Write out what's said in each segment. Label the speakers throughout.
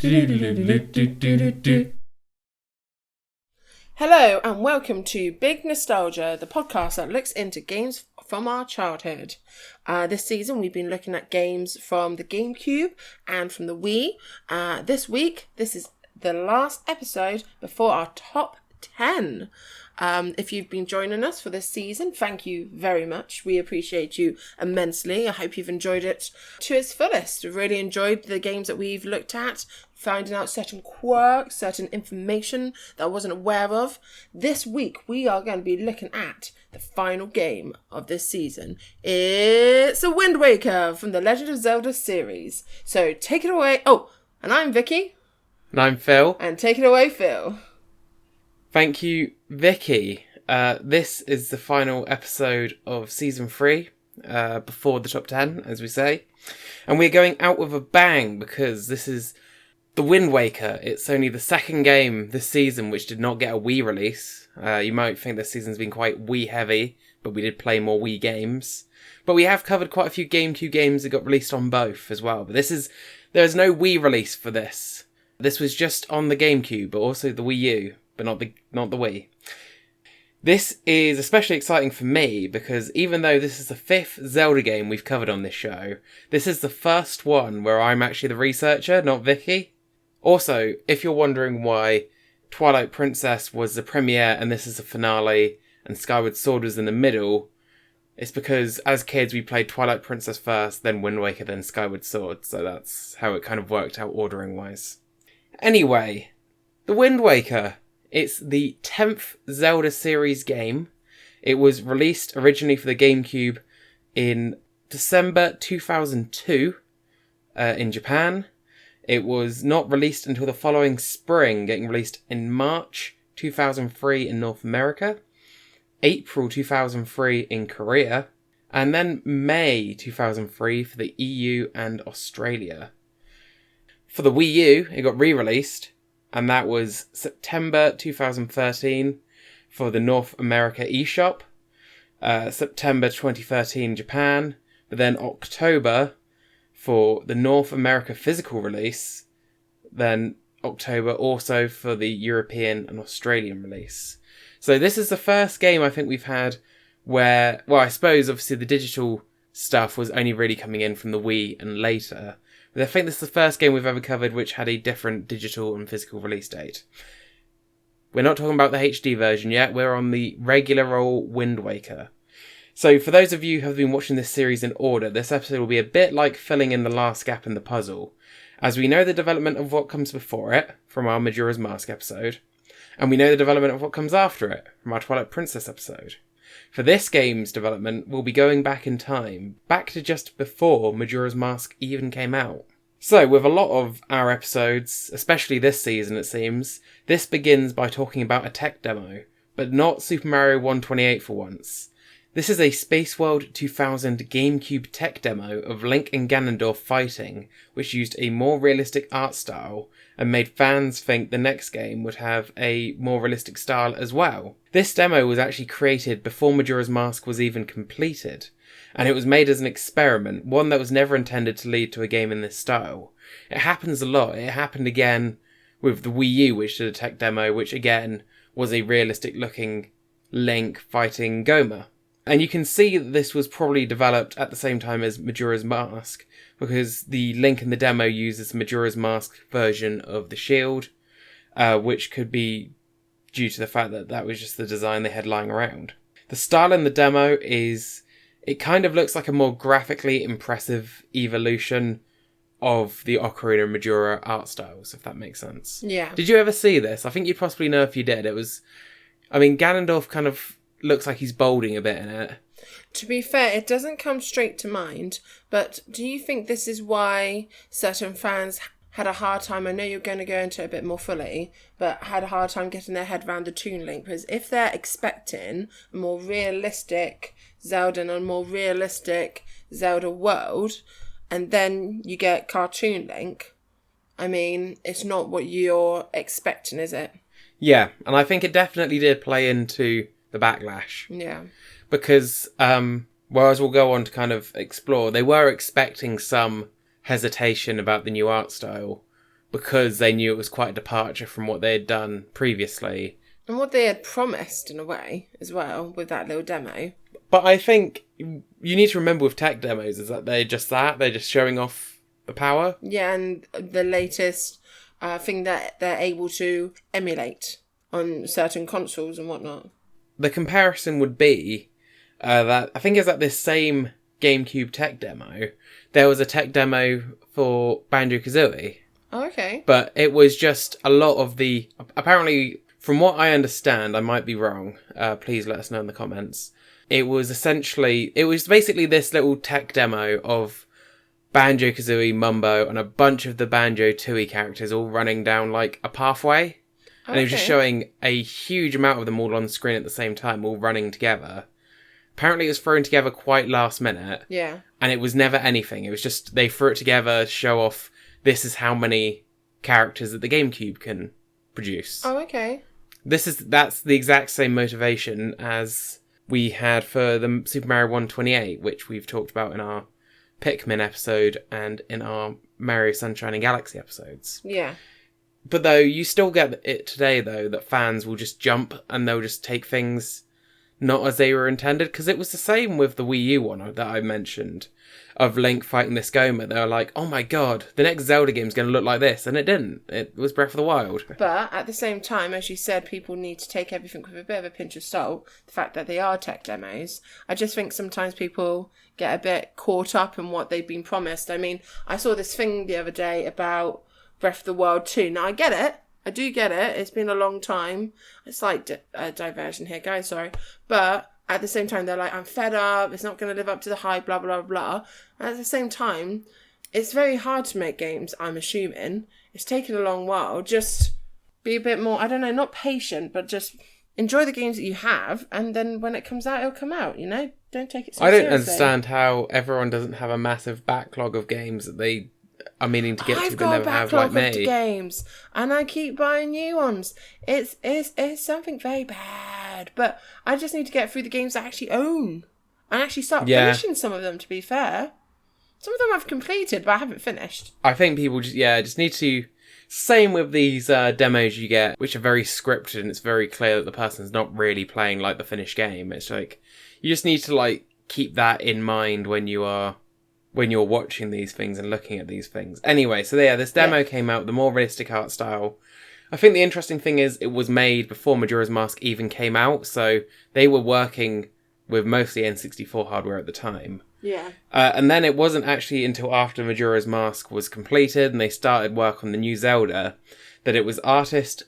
Speaker 1: Hello and welcome to Big Nostalgia, the podcast that looks into games from our childhood. This season we've been looking at games from the GameCube and from the Wii. This week, this is the last episode before our top 10. If you've been joining us for this season, thank you very much. We appreciate you immensely. I hope you've enjoyed it to its fullest. We've really enjoyed the games that we've looked at, finding out certain quirks, certain information that I wasn't aware of. This week, we are going to be looking at the final game of this season. It's a Wind Waker from the Legend of Zelda series. So take it away. Oh, and I'm Vicky.
Speaker 2: And I'm Phil.
Speaker 1: And take it away, Phil.
Speaker 2: Thank you, Vicky. This is the final episode of Season 3, before the top 10, as we say. And we're going out with a bang because this is the Wind Waker. It's only the second game this season which did not get a Wii release. You might think this season's been quite Wii heavy, but we did play more Wii games. But we have covered quite a few GameCube games that got released on both as well. But there's no Wii release for this. This was just on the GameCube, but also the Wii U. But not the Wii. This is especially exciting for me because even though this is the 5th Zelda game we've covered on this show, this is the first one where I'm actually the researcher, not Vicky. Also, if you're wondering why Twilight Princess was the premiere and this is the finale and Skyward Sword was in the middle, it's because as kids we played Twilight Princess first, then Wind Waker, then Skyward Sword, so that's how it kind of worked out ordering-wise. Anyway, the Wind Waker. It's the 10th Zelda series game. It was released originally for the GameCube in December 2002 in Japan. It was not released until the following spring, getting released in March 2003 in North America, April 2003 in Korea, and then May 2003 for the EU and Australia. For the Wii U, it got re-released, and that was September 2013 for the North America eShop, September 2013 Japan, but then October for the North America physical release, then October also for the European and Australian release. So this is the first game I think we've had where, well, I suppose obviously the digital stuff was only really coming in from the Wii and later. But I think this is the first game we've ever covered which had a different digital and physical release date. We're not talking about the HD version yet, we're on the regular old Wind Waker. So for those of you who have been watching this series in order, this episode will be a bit like filling in the last gap in the puzzle, as we know the development of what comes before it, from our Majora's Mask episode, and we know the development of what comes after it, from our Twilight Princess episode. For this game's development, we'll be going back in time, back to just before Majora's Mask even came out. So, with a lot of our episodes, especially this season it seems, this begins by talking about a tech demo, but not Super Mario 128 for once. This is a Space World 2000 GameCube tech demo of Link and Ganondorf fighting, which used a more realistic art style, and made fans think the next game would have a more realistic style as well. This demo was actually created before Majora's Mask was even completed, and it was made as an experiment, one that was never intended to lead to a game in this style. It happens a lot. It happened again with the Wii U, which did a tech demo, which again was a realistic looking Link fighting Gohma. And you can see that this was probably developed at the same time as Majora's Mask, because the Link in the demo uses Majora's Mask version of the shield, which could be due to the fact that that was just the design they had lying around. The style in the demo it kind of looks like a more graphically impressive evolution of the Ocarina and Majora art styles, if that makes sense.
Speaker 1: Yeah.
Speaker 2: Did you ever see this? I think you'd possibly know if you did. Ganondorf kind of looks like he's balding a bit in it.
Speaker 1: To be fair, it doesn't come straight to mind, but do you think this is why certain fans had a hard time, I know you're going to go into it a bit more fully, but had a hard time getting their head around the Toon Link? Because if they're expecting a more realistic Zelda and a more realistic Zelda world, and then you get Cartoon Link, I mean, it's not what you're expecting, is it?
Speaker 2: Yeah, and I think it definitely did play into the backlash.
Speaker 1: Yeah.
Speaker 2: Because, whereas we'll go on to kind of explore, they were expecting some hesitation about the new art style because they knew it was quite a departure from what they had done previously.
Speaker 1: And what they had promised, in a way, as well, with that little demo.
Speaker 2: But I think you need to remember with tech demos is that they're just showing off the power.
Speaker 1: Yeah, and the latest thing that they're able to emulate on certain consoles and whatnot.
Speaker 2: The comparison would be that I think it's at this same GameCube tech demo, there was a tech demo for banjo-kazooie.
Speaker 1: Oh, okay.
Speaker 2: But it was just a lot of the... Apparently, from what I understand, I might be wrong. Please let us know in the comments. It was basically this little tech demo of banjo-kazooie, Mumbo, and a bunch of the banjo-tooie characters all running down, like, a pathway. And it was just showing a huge amount of them all on screen at the same time, all running together. Apparently it was thrown together quite last minute.
Speaker 1: Yeah. And
Speaker 2: it was never anything. It was just, they threw it together to show off, this is how many characters that the GameCube can produce.
Speaker 1: Oh, okay.
Speaker 2: That's the exact same motivation as we had for the Super Mario 128, which we've talked about in our Pikmin episode and in our Mario Sunshine and Galaxy episodes.
Speaker 1: Yeah.
Speaker 2: But though, you still get it today, though, that fans will just jump and they'll just take things not as they were intended. Because it was the same with the Wii U one that I mentioned, of Link fighting this Gomer. They were like, oh my god, the next Zelda game's going to look like this. And it didn't. It was Breath of the Wild.
Speaker 1: But at the same time, as you said, people need to take everything with a bit of a pinch of salt. The fact that they are tech demos. I just think sometimes people get a bit caught up in what they've been promised. I mean, I saw this thing the other day about Breath of the Wild 2. Now, I get it. I do get it. It's been a long time. It's like a diversion here, guys. Sorry. But at the same time, they're like, I'm fed up. It's not going to live up to the hype, blah, blah, blah. And at the same time, it's very hard to make games, I'm assuming. It's taken a long while. Just be a bit more, I don't know, not patient, but just enjoy the games that you have. And then when it comes out, it'll come out, you know? Don't take it so seriously.
Speaker 2: I don't understand how everyone doesn't have a massive backlog of games that they are meaning to get to but never have, like me. I've got a backlog of
Speaker 1: games, and I keep buying new ones. It's something very bad, but I just need to get through the games I actually own and actually start finishing some of them, to be fair. Some of them I've completed, but I haven't finished.
Speaker 2: I think people just need to... Same with these demos you get, which are very scripted, and it's very clear that the person's not really playing like the finished game. It's like, you just need to like keep that in mind when you're watching these things and looking at these things. Anyway, so yeah, this demo came out, the more realistic art style. I think the interesting thing is it was made before Majora's Mask even came out, so they were working with mostly N64 hardware at the time.
Speaker 1: Yeah.
Speaker 2: And then it wasn't actually until after Majora's Mask was completed and they started work on the new Zelda that it was artist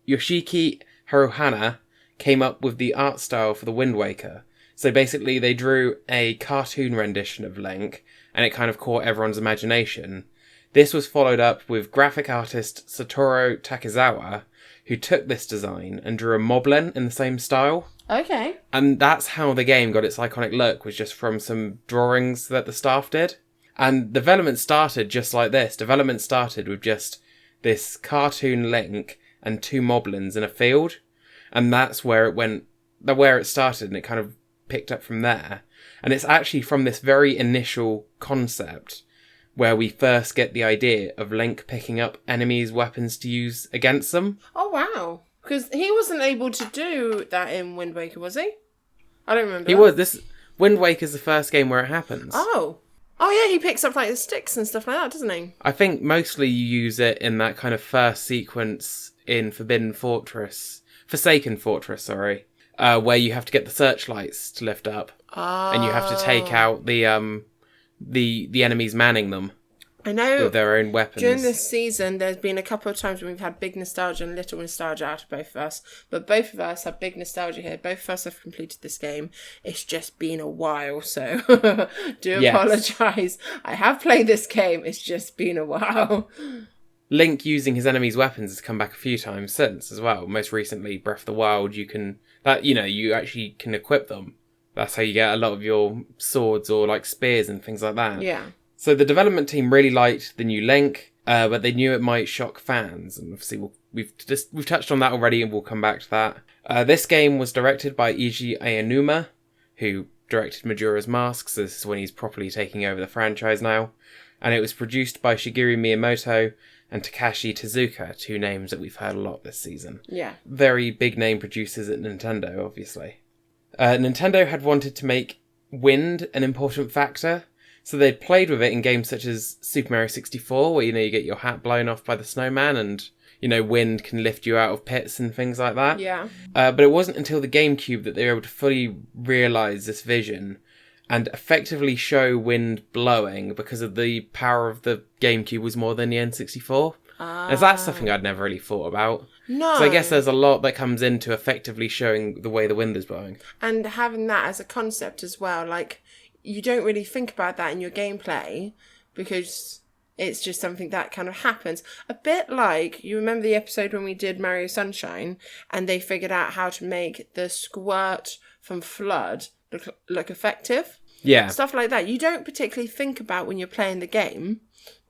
Speaker 2: Yoshiki Haruhana came up with the art style for the Wind Waker. So basically they drew a cartoon rendition of Link and it kind of caught everyone's imagination. This was followed up with graphic artist Satoru Takizawa, who took this design and drew a moblin in the same style.
Speaker 1: Okay.
Speaker 2: And that's how the game got its iconic look, was just from some drawings that the staff did. And development started just like this. Development started with just this cartoon Link and two moblins in a field. And that's where it started, and it kind of picked up from there. And it's actually from this very initial concept where we first get the idea of Link picking up enemies' weapons to use against them.
Speaker 1: Oh, wow. Because he wasn't able to do that in Wind Waker, was he? I don't remember.
Speaker 2: He was. This Wind Waker's the first game where it happens.
Speaker 1: Oh. Oh, yeah, he picks up, like, the sticks and stuff like that, doesn't he?
Speaker 2: I think mostly you use it in that kind of first sequence in Forsaken Fortress, where you have to get the searchlights to lift up.
Speaker 1: Oh.
Speaker 2: And you have to take out the enemies manning them.
Speaker 1: I know.
Speaker 2: With their own weapons.
Speaker 1: During this season, there's been a couple of times when we've had big nostalgia and little nostalgia out of both of us. But both of us have big nostalgia here. Both of us have completed this game. It's just been a while, so apologise. I have played this game. It's just been a while.
Speaker 2: Link using his enemies' weapons has come back a few times since as well. Most recently, Breath of the Wild, you actually can equip them. That's how you get a lot of your swords or like spears and things like that.
Speaker 1: Yeah.
Speaker 2: So the development team really liked the new Link, but they knew it might shock fans, and obviously we've touched on that already, and we'll come back to that. This game was directed by Eiji Aonuma, who directed Majora's Mask, so this is when he's properly taking over the franchise now, and it was produced by Shigeru Miyamoto and Takashi Tezuka, two names that we've heard a lot this season.
Speaker 1: Yeah.
Speaker 2: Very big name producers at Nintendo, obviously. Nintendo had wanted to make wind an important factor, so they'd played with it in games such as Super Mario 64, where, you get your hat blown off by the snowman and, wind can lift you out of pits and things like that.
Speaker 1: Yeah.
Speaker 2: But it wasn't until the GameCube that they were able to fully realise this vision and effectively show wind blowing, because of the power of the GameCube was more than the N64. As that's something I'd never really thought about.
Speaker 1: No.
Speaker 2: So I guess there's a lot that comes into effectively showing the way the wind is blowing.
Speaker 1: And having that as a concept as well, like, you don't really think about that in your gameplay because it's just something that kind of happens. A bit like, you remember the episode when we did Mario Sunshine and they figured out how to make the squirt from Flood look effective?
Speaker 2: Yeah.
Speaker 1: Stuff like that. You don't particularly think about when you're playing the game,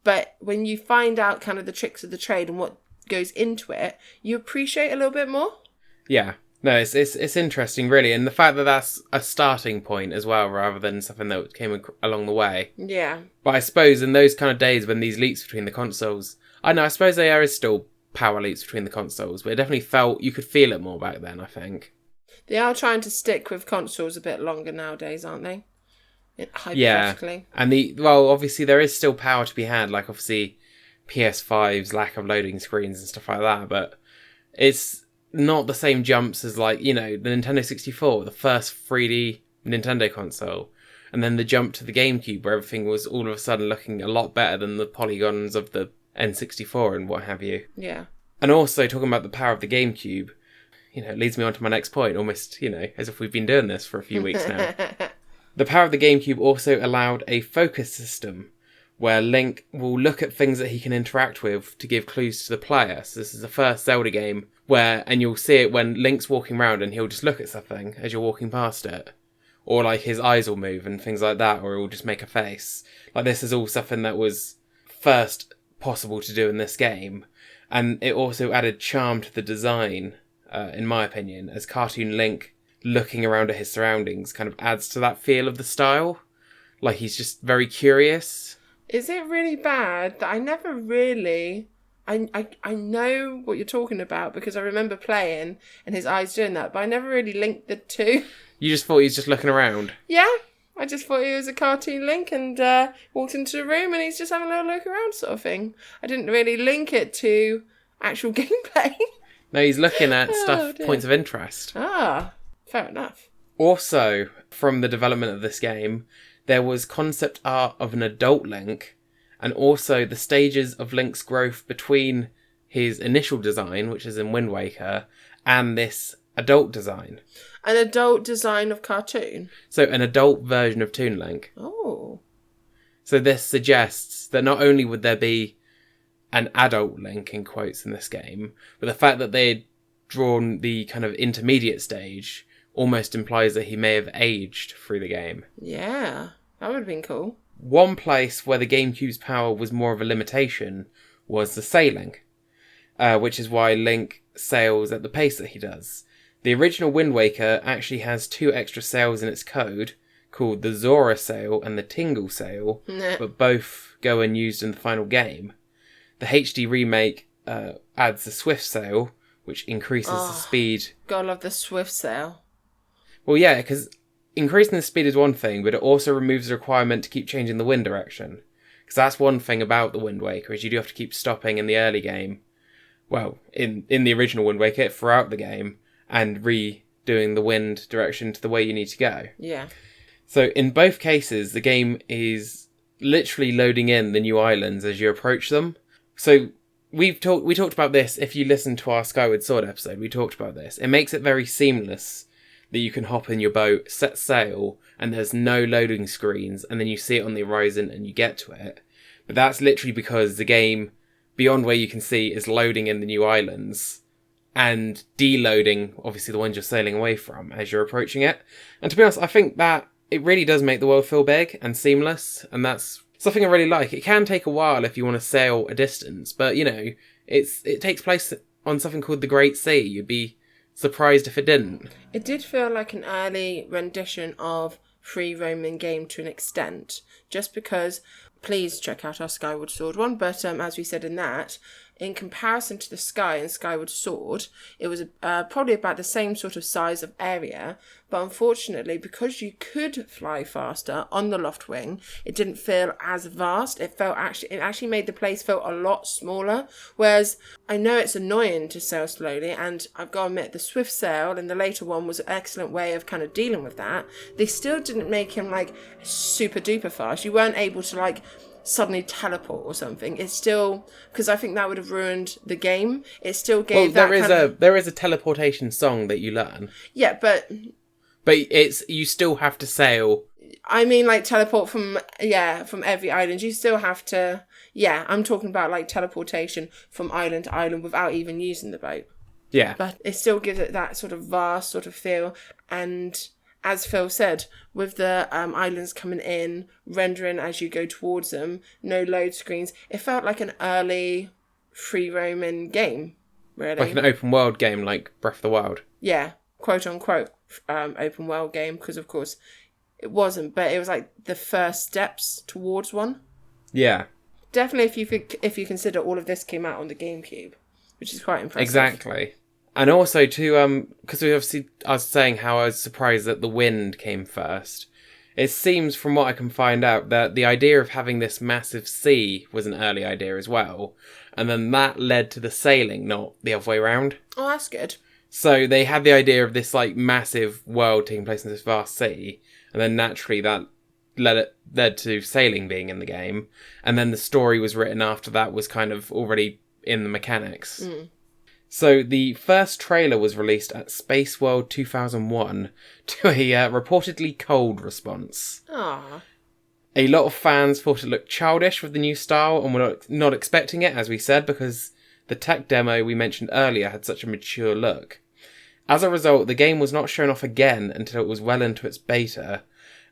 Speaker 1: but when you find out kind of the tricks of the trade and what goes into it, you appreciate it a little bit more.
Speaker 2: Yeah. No, it's interesting, really. And the fact that that's a starting point as well, rather than something that came along the way.
Speaker 1: Yeah.
Speaker 2: But I suppose in those kind of days when these leaps between the consoles, I suppose there is still power leaps between the consoles, but it definitely you could feel it more back then, I think.
Speaker 1: They are trying to stick with consoles a bit longer nowadays, aren't they? Hypothetically.
Speaker 2: Yeah. And obviously there is still power to be had, like obviously PS5's lack of loading screens and stuff like that, but it's not the same jumps as, like, the Nintendo 64, the first 3D Nintendo console, and then the jump to the GameCube where everything was all of a sudden looking a lot better than the polygons of the N64 and what have you.
Speaker 1: Yeah.
Speaker 2: And also, talking about the power of the GameCube, it leads me on to my next point, almost, as if we've been doing this for a few weeks now. The power of the GameCube also allowed a focus system where Link will look at things that he can interact with to give clues to the player. So this is the first Zelda game and you'll see it when Link's walking around and he'll just look at something as you're walking past it. Or, like, his eyes will move and things like that, or he'll just make a face. Like, this is all something that was first possible to do in this game. And it also added charm to the design, in my opinion, as cartoon Link looking around at his surroundings kind of adds to that feel of the style. Like, he's just very curious.
Speaker 1: Is it really bad that I never really... I know what you're talking about because I remember playing and his eyes doing that, but I never really linked the two.
Speaker 2: You just thought he was just looking around?
Speaker 1: Yeah, I just thought he was a cartoon Link and walked into the room and he's just having a little look around sort of thing. I didn't really link it to actual gameplay.
Speaker 2: No, he's looking at points of interest.
Speaker 1: Ah, fair enough.
Speaker 2: Also, from the development of this game, there was concept art of an adult Link, and also the stages of Link's growth between his initial design, which is in Wind Waker, and this adult design.
Speaker 1: An adult design of cartoon?
Speaker 2: So an adult version of Toon Link.
Speaker 1: Oh.
Speaker 2: So this suggests that not only would there be an adult Link, in quotes, in this game, but the fact that they had drawn the kind of intermediate stage almost implies that he may have aged through the game.
Speaker 1: Yeah, that would have been cool.
Speaker 2: One place where the GameCube's power was more of a limitation was the sailing, which is why Link sails at the pace that he does. The original Wind Waker actually has 2 extra sails in its code, called the Zora sail and the Tingle sail, but both go unused in the final game. The HD remake adds the Swift sail, which increases the speed.
Speaker 1: God, I love the Swift sail.
Speaker 2: Well, yeah, because increasing the speed is one thing, but it also removes the requirement to keep changing the wind direction. Because that's one thing about the Wind Waker, is you do have to keep stopping in the early game. Well, in the original Wind Waker, throughout the game, and redoing the wind direction to the way you need to go.
Speaker 1: Yeah.
Speaker 2: So in both cases, the game is literally loading in the new islands as you approach them. So we talked about this. If you listen to our Skyward Sword episode, we talked about this. It makes it very seamless that you can hop in your boat, set sail, and there's no loading screens, and then you see it on the horizon and you get to it. But that's literally because the game, beyond where you can see, is loading in the new islands and deloading, obviously, the ones you're sailing away from as you're approaching it. And to be honest, I think that it really does make the world feel big and seamless, and that's something I really like. It can take a while if you want to sail a distance, but, it takes place on something called the Great Sea. You'd be surprised if it didn't.
Speaker 1: It did feel like an early rendition of free roaming game to an extent, just because please check out our Skyward Sword one. But as we said in that, in comparison to the Sky and Skyward Sword, it was probably about the same sort of size of area. But unfortunately, because you could fly faster on the Loftwing, it didn't feel as vast. It actually made the place feel a lot smaller. Whereas I know it's annoying to sail slowly, and I've got to admit the swift sail in the later one was an excellent way of kind of dealing with that. They still didn't make him like super duper fast. You weren't able to like suddenly teleport or something. It's still, because I think that would have ruined the game. It still gave
Speaker 2: there is a teleportation song that you learn.
Speaker 1: Yeah, but
Speaker 2: you still have to sail.
Speaker 1: I mean, like teleport from every island. You still have to. Yeah, I'm talking about like teleportation from island to island without even using the boat.
Speaker 2: Yeah,
Speaker 1: but it still gives it that sort of vast sort of feel. And as Phil said, with the islands coming in, rendering as you go towards them, no load screens, it felt like an early free roaming game, really.
Speaker 2: Like an open world game, like Breath of the Wild.
Speaker 1: Yeah, quote unquote open world game, because of course it wasn't, but it was like the first steps towards one.
Speaker 2: Yeah.
Speaker 1: Definitely, if you consider all of this came out on the GameCube, which is quite impressive.
Speaker 2: Exactly. And also, too, because I was saying how I was surprised that the wind came first. It seems, from what I can find out, that the idea of having this massive sea was an early idea as well. And then that led to the sailing, not the other way around.
Speaker 1: Oh, that's good.
Speaker 2: So they had the idea of this, like, massive world taking place in this vast sea. And then naturally that led to sailing being in the game. And then the story was written after that was kind of already in the mechanics. Mm. So the first trailer was released at Space World 2001 to a reportedly cold response.
Speaker 1: Aww.
Speaker 2: A lot of fans thought it looked childish with the new style and were not expecting it, as we said, because the tech demo we mentioned earlier had such a mature look. As a result, the game was not shown off again until it was well into its beta,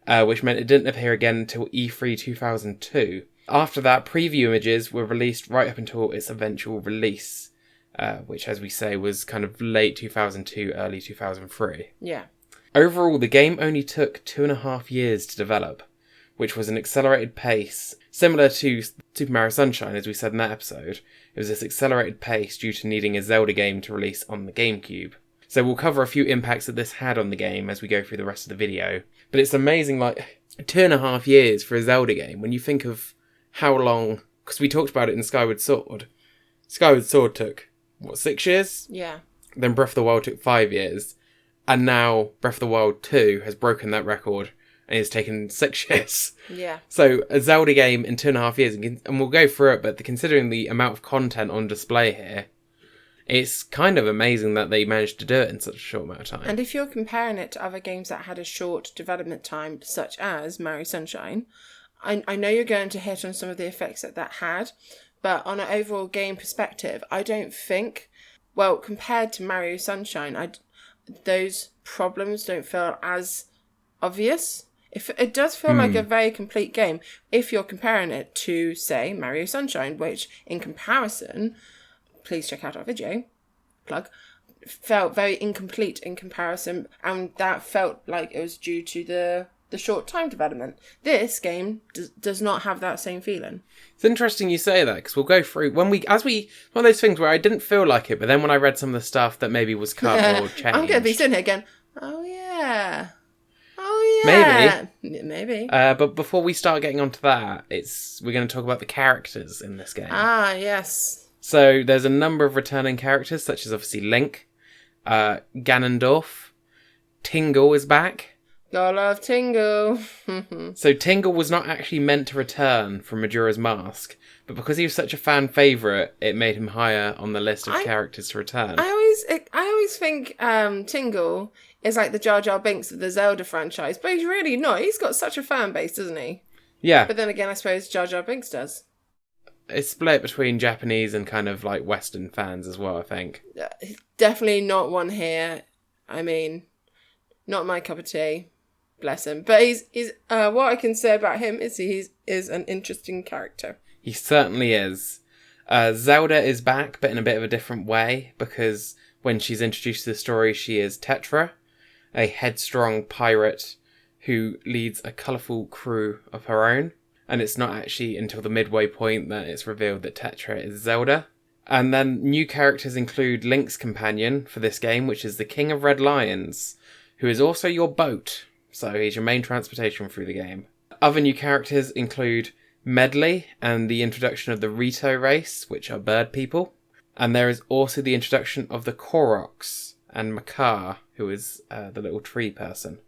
Speaker 2: which meant it didn't appear again until E3 2002. After that, preview images were released right up until its eventual release. Which, as we say, was kind of late 2002, early 2003.
Speaker 1: Yeah.
Speaker 2: Overall, the game only took 2.5 years to develop, which was an accelerated pace, similar to Super Mario Sunshine, as we said in that episode. It was this accelerated pace due to needing a Zelda game to release on the GameCube. So we'll cover a few impacts that this had on the game as we go through the rest of the video. But it's amazing, like, 2.5 years for a Zelda game, when you think of how long, because we talked about it in Skyward Sword. Skyward Sword took 6 years?
Speaker 1: Yeah.
Speaker 2: Then Breath of the Wild took 5 years. And now Breath of the Wild 2 has broken that record and it's taken 6 years.
Speaker 1: Yeah.
Speaker 2: So a Zelda game in 2.5 years, and we'll go through it, but considering the amount of content on display here, it's kind of amazing that they managed to do it in such a short amount of time.
Speaker 1: And if you're comparing it to other games that had a short development time, such as Mario Sunshine, I know you're going to hit on some of the effects that had, but on an overall game perspective, I don't think, well, compared to Mario Sunshine, those problems don't feel as obvious. It does feel like a very complete game if you're comparing it to, say, Mario Sunshine, which, in comparison, please check out our video, plug, felt very incomplete in comparison, and that felt like it was due to the short time development. This game does not have that same feeling.
Speaker 2: It's interesting you say that, because we'll go through one of those things where I didn't feel like it, but then when I read some of the stuff that maybe was cut or changed,
Speaker 1: I'm going to be sitting here again. Oh yeah, maybe.
Speaker 2: But before we start getting onto that, we're going to talk about the characters in this game.
Speaker 1: Ah, yes. So
Speaker 2: there's a number of returning characters, such as obviously Link, Ganondorf, Tingle is back.
Speaker 1: Gotta love Tingle.
Speaker 2: So Tingle was not actually meant to return from Majora's Mask, but because he was such a fan favourite, it made him higher on the list of characters to return.
Speaker 1: I always think Tingle is like the Jar Jar Binks of the Zelda franchise, but he's really not. He's got such a fan base, doesn't he?
Speaker 2: Yeah.
Speaker 1: But then again, I suppose Jar Jar Binks does.
Speaker 2: It's split between Japanese and kind of like Western fans as well, I think.
Speaker 1: Definitely not one here. I mean, not my cup of tea. Bless him. But he's what I can say about him is he is an interesting character.
Speaker 2: He certainly is. Zelda is back, but in a bit of a different way, because when she's introduced to the story, she is Tetra, a headstrong pirate who leads a colourful crew of her own. and it's not actually until the midway point that it's revealed that Tetra is Zelda. And then new characters include Link's companion for this game, which is the King of Red Lions, who is also your boat, so he's your main transportation through the game. Other new characters include Medley and the introduction of the Rito race, which are bird people. And there is also the introduction of the Koroks and Makar, who is the little tree person.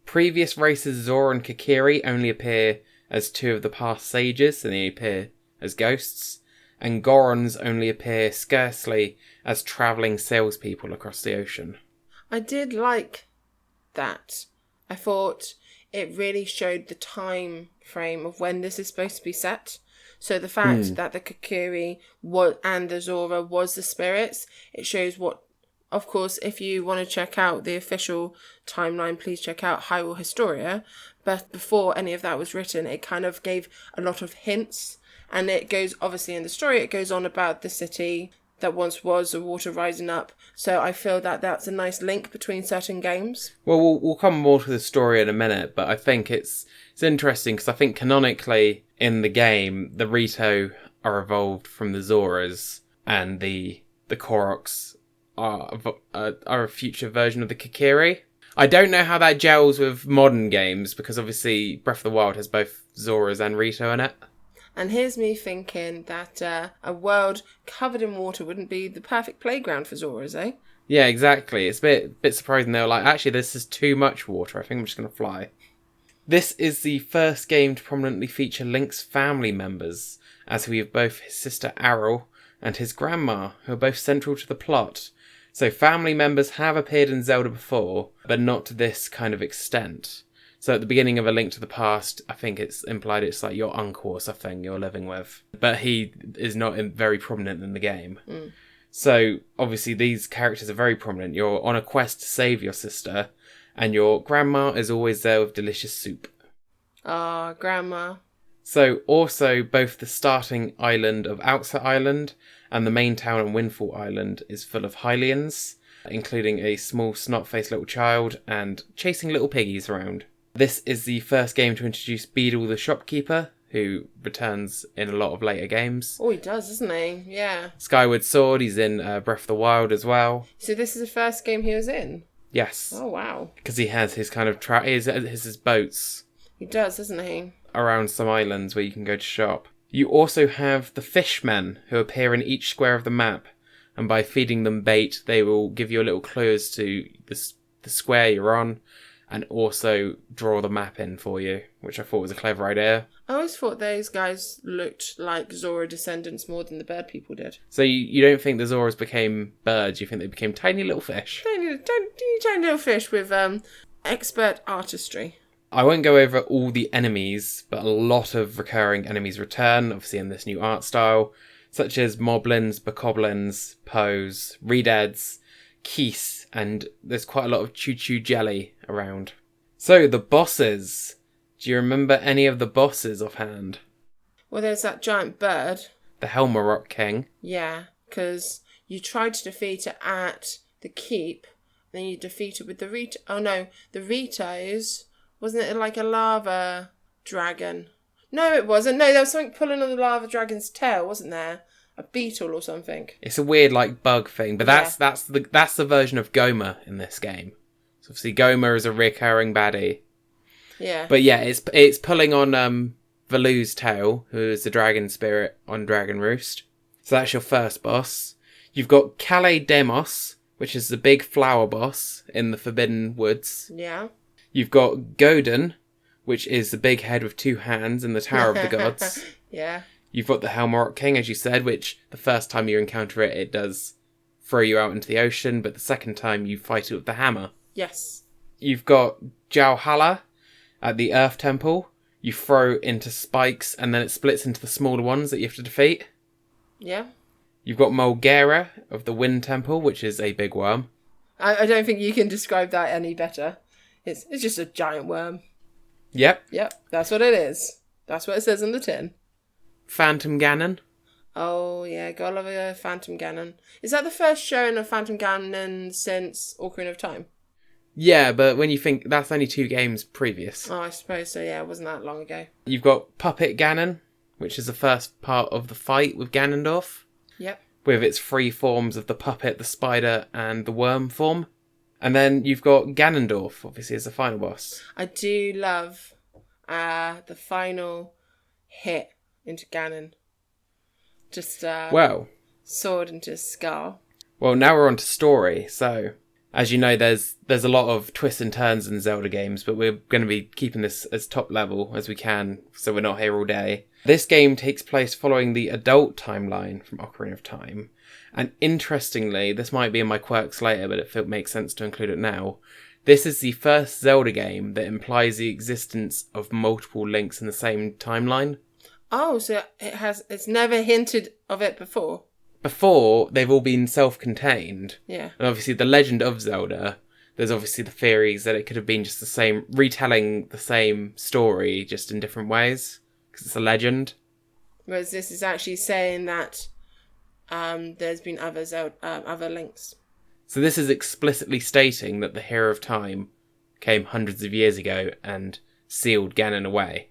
Speaker 2: Previous races Zora and Kokiri only appear as two of the past sages, and they appear as ghosts. And Gorons only appear scarcely as travelling salespeople across the ocean.
Speaker 1: I did like that. I thought it really showed the time frame of when this is supposed to be set. So the fact that the Kokiri and the Zora was the spirits, it shows what... Of course, if you want to check out the official timeline, please check out Hyrule Historia. But before any of that was written, it kind of gave a lot of hints. And it goes, obviously in the story, it goes on about the city that once was, the water rising up. So I feel that that's a nice link between certain games.
Speaker 2: Well, we'll come more to the story in a minute, but I think it's interesting because I think canonically in the game, the Rito are evolved from the Zoras, and the Koroks are a future version of the Kokiri. I don't know how that gels with modern games, because obviously Breath of the Wild has both Zoras and Rito in it.
Speaker 1: And here's me thinking that a world covered in water wouldn't be the perfect playground for Zoras, eh?
Speaker 2: Yeah, exactly. It's a bit surprising. They were like, actually, this is too much water. I think I'm just going to fly. This is the first game to prominently feature Link's family members, as we have both his sister Aryll and his grandma, who are both central to the plot. So family members have appeared in Zelda before, but not to this kind of extent. So at the beginning of A Link to the Past, I think it's implied it's like your uncle or something you're living with. But he is not very prominent in the game. Mm. So obviously these characters are very prominent. You're on a quest to save your sister, and your grandma is always there with delicious soup.
Speaker 1: Ah, grandma.
Speaker 2: So also both the starting island of Outset Island and the main town on Windfall Island is full of Hylians, including a small snot-faced little child and chasing little piggies around. This is the first game to introduce Beedle the shopkeeper, who returns in a lot of later games.
Speaker 1: Oh, he does, doesn't he? Yeah.
Speaker 2: Skyward Sword, he's in Breath of the Wild as well.
Speaker 1: So this is the first game he was in?
Speaker 2: Yes.
Speaker 1: Oh, wow.
Speaker 2: Because he has his kind of his boats.
Speaker 1: He does, doesn't he?
Speaker 2: Around some islands where you can go to shop. You also have the fishmen, who appear in each square of the map, and by feeding them bait, they will give you a little clue as to the square you're on, and also draw the map in for you, which I thought was a clever idea.
Speaker 1: I always thought those guys looked like Zora descendants more than the bird people did.
Speaker 2: So you don't think the Zoras became birds, you think they became tiny little fish?
Speaker 1: Tiny little fish with expert artistry.
Speaker 2: I won't go over all the enemies, but a lot of recurring enemies return, obviously in this new art style, such as Moblins, Bokoblins, Pose, Redeads, Keese, and there's quite a lot of choo-choo jelly around. So, the bosses. Do you remember any of the bosses offhand?
Speaker 1: Well, there's that giant bird.
Speaker 2: The Helmarok King.
Speaker 1: Yeah, because you tried to defeat it at the keep, then you defeated with the the Ritos. Wasn't it like a lava dragon? No, it wasn't. No, there was something pulling on the lava dragon's tail, wasn't there? A beetle or something.
Speaker 2: It's a weird bug thing, but that's the version of Gomer in this game. So obviously Gomer is a recurring baddie.
Speaker 1: Yeah.
Speaker 2: But yeah, it's pulling on Valu's tail, who is the dragon spirit on Dragon Roost. So that's your first boss. You've got Calais Demos, which is the big flower boss in the Forbidden Woods.
Speaker 1: Yeah.
Speaker 2: You've got Godin, which is the big head with two hands in the Tower of the Gods.
Speaker 1: Yeah.
Speaker 2: You've got the Helmarok King, as you said, which the first time you encounter it, it does throw you out into the ocean, but the second time you fight it with the hammer.
Speaker 1: Yes.
Speaker 2: You've got Jowhala at the Earth Temple. You throw into spikes, and then it splits into the smaller ones that you have to defeat.
Speaker 1: Yeah.
Speaker 2: You've got Mulgera of the Wind Temple, which is a big worm.
Speaker 1: I don't think you can describe that any better. It's just a giant worm.
Speaker 2: Yep.
Speaker 1: Yep, that's what it is. That's what it says on the tin.
Speaker 2: Phantom Ganon.
Speaker 1: Oh, yeah, gotta love a Phantom Ganon. Is that the first showing of Phantom Ganon since Ocarina of Time?
Speaker 2: Yeah, but when you think that's only 2 games previous.
Speaker 1: Oh, I suppose so, yeah. It wasn't that long ago.
Speaker 2: You've got Puppet Ganon, which is the first part of the fight with Ganondorf,
Speaker 1: Yep.
Speaker 2: with its 3 forms of the puppet, the spider, and the worm form. And then you've got Ganondorf, obviously, as the final boss.
Speaker 1: I do love the final hit into Ganon. Just sword into his skull.
Speaker 2: Well, now we're on to story. So, as you know, there's a lot of twists and turns in Zelda games, but we're going to be keeping this as top level as we can, so we're not here all day. This game takes place following the adult timeline from Ocarina of Time. And interestingly, this might be in my quirks later, but it makes sense to include it now. This is the first Zelda game that implies the existence of multiple links in the same timeline.
Speaker 1: Oh, so it's never hinted of it before?
Speaker 2: Before, they've all been self-contained.
Speaker 1: Yeah.
Speaker 2: And obviously the Legend of Zelda, there's obviously the theories that it could have been just the same, retelling the same story, just in different ways, because it's a legend.
Speaker 1: Whereas this is actually saying that there's been other links.
Speaker 2: So this is explicitly stating that the Hero of Time came hundreds of years ago and sealed Ganon away.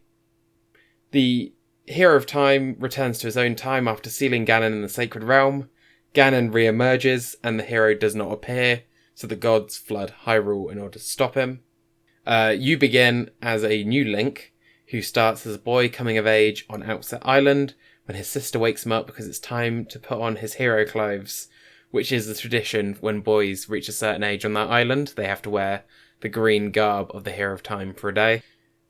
Speaker 2: The Hero of Time returns to his own time after sealing Ganon in the Sacred Realm. Ganon re-emerges and the hero does not appear, so the gods flood Hyrule in order to stop him. You begin as a new Link, who starts as a boy coming of age on Outset Island when his sister wakes him up because it's time to put on his hero clothes, which is the tradition when boys reach a certain age on that island. They have to wear the green garb of the Hero of Time for a day.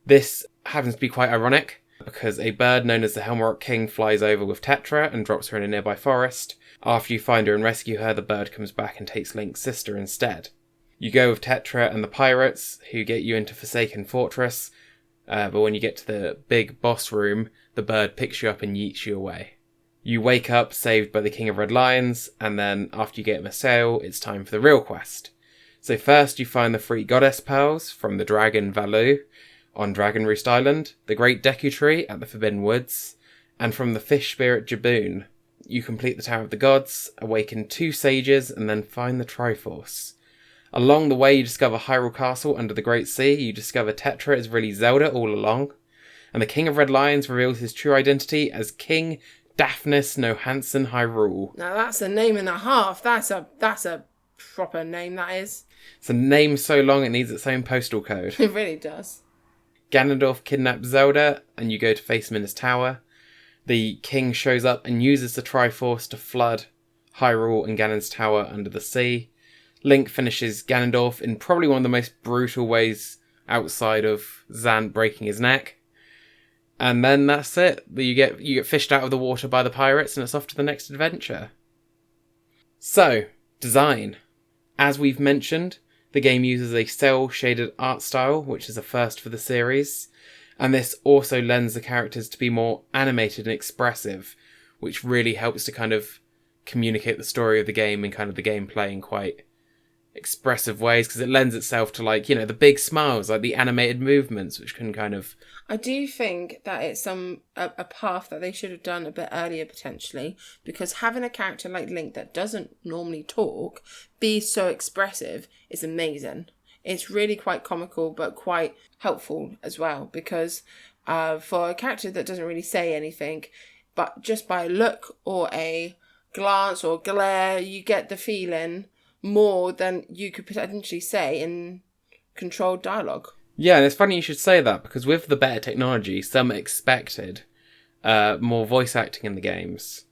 Speaker 2: This happens to be quite ironic, because a bird known as the Helmrock King flies over with Tetra and drops her in a nearby forest. After you find her and rescue her, the bird comes back and takes Link's sister instead. You go with Tetra and the pirates, who get you into Forsaken Fortress, but when you get to the big boss room, the bird picks you up and yeets you away. You wake up saved by the King of Red Lions, and then after you get him a sail, it's time for the real quest. So first you find the 3 goddess pearls from the dragon Valu on Dragon Roost Island, the Great Deku Tree at the Forbidden Woods, and from the fish spirit Jaboon. You complete the Tower of the Gods, awaken 2 sages, and then find the Triforce. Along the way you discover Hyrule Castle under the Great Sea. You discover Tetra is really Zelda all along, and the King of Red Lions reveals his true identity as King Daphnis No Hansen Hyrule.
Speaker 1: Now that's a name and a half. That's a proper name, that is.
Speaker 2: It's a name so long it needs its own postal code.
Speaker 1: It really does.
Speaker 2: Ganondorf kidnaps Zelda, and you go to face him in his tower. The king shows up and uses the Triforce to flood Hyrule and Ganon's tower under the sea. Link finishes Ganondorf in probably one of the most brutal ways outside of Zant breaking his neck. And then that's it. You get fished out of the water by the pirates, and it's off to the next adventure. So, design. As we've mentioned, the game uses a cel-shaded art style, which is a first for the series, and this also lends the characters to be more animated and expressive, which really helps to kind of communicate the story of the game and kind of the gameplay in quite expressive ways, because it lends itself to, like, you know, the big smiles, like the animated movements, which can kind of...
Speaker 1: I do think that it's a path that they should have done a bit earlier, potentially, because having a character like Link that doesn't normally talk be so expressive is amazing. It's really quite comical, but quite helpful as well, because for a character that doesn't really say anything, but just by a look or a glance or glare, you get the feeling more than you could potentially say in controlled dialogue.
Speaker 2: Yeah, and it's funny you should say that, because with the better technology, some expected more voice acting in the games.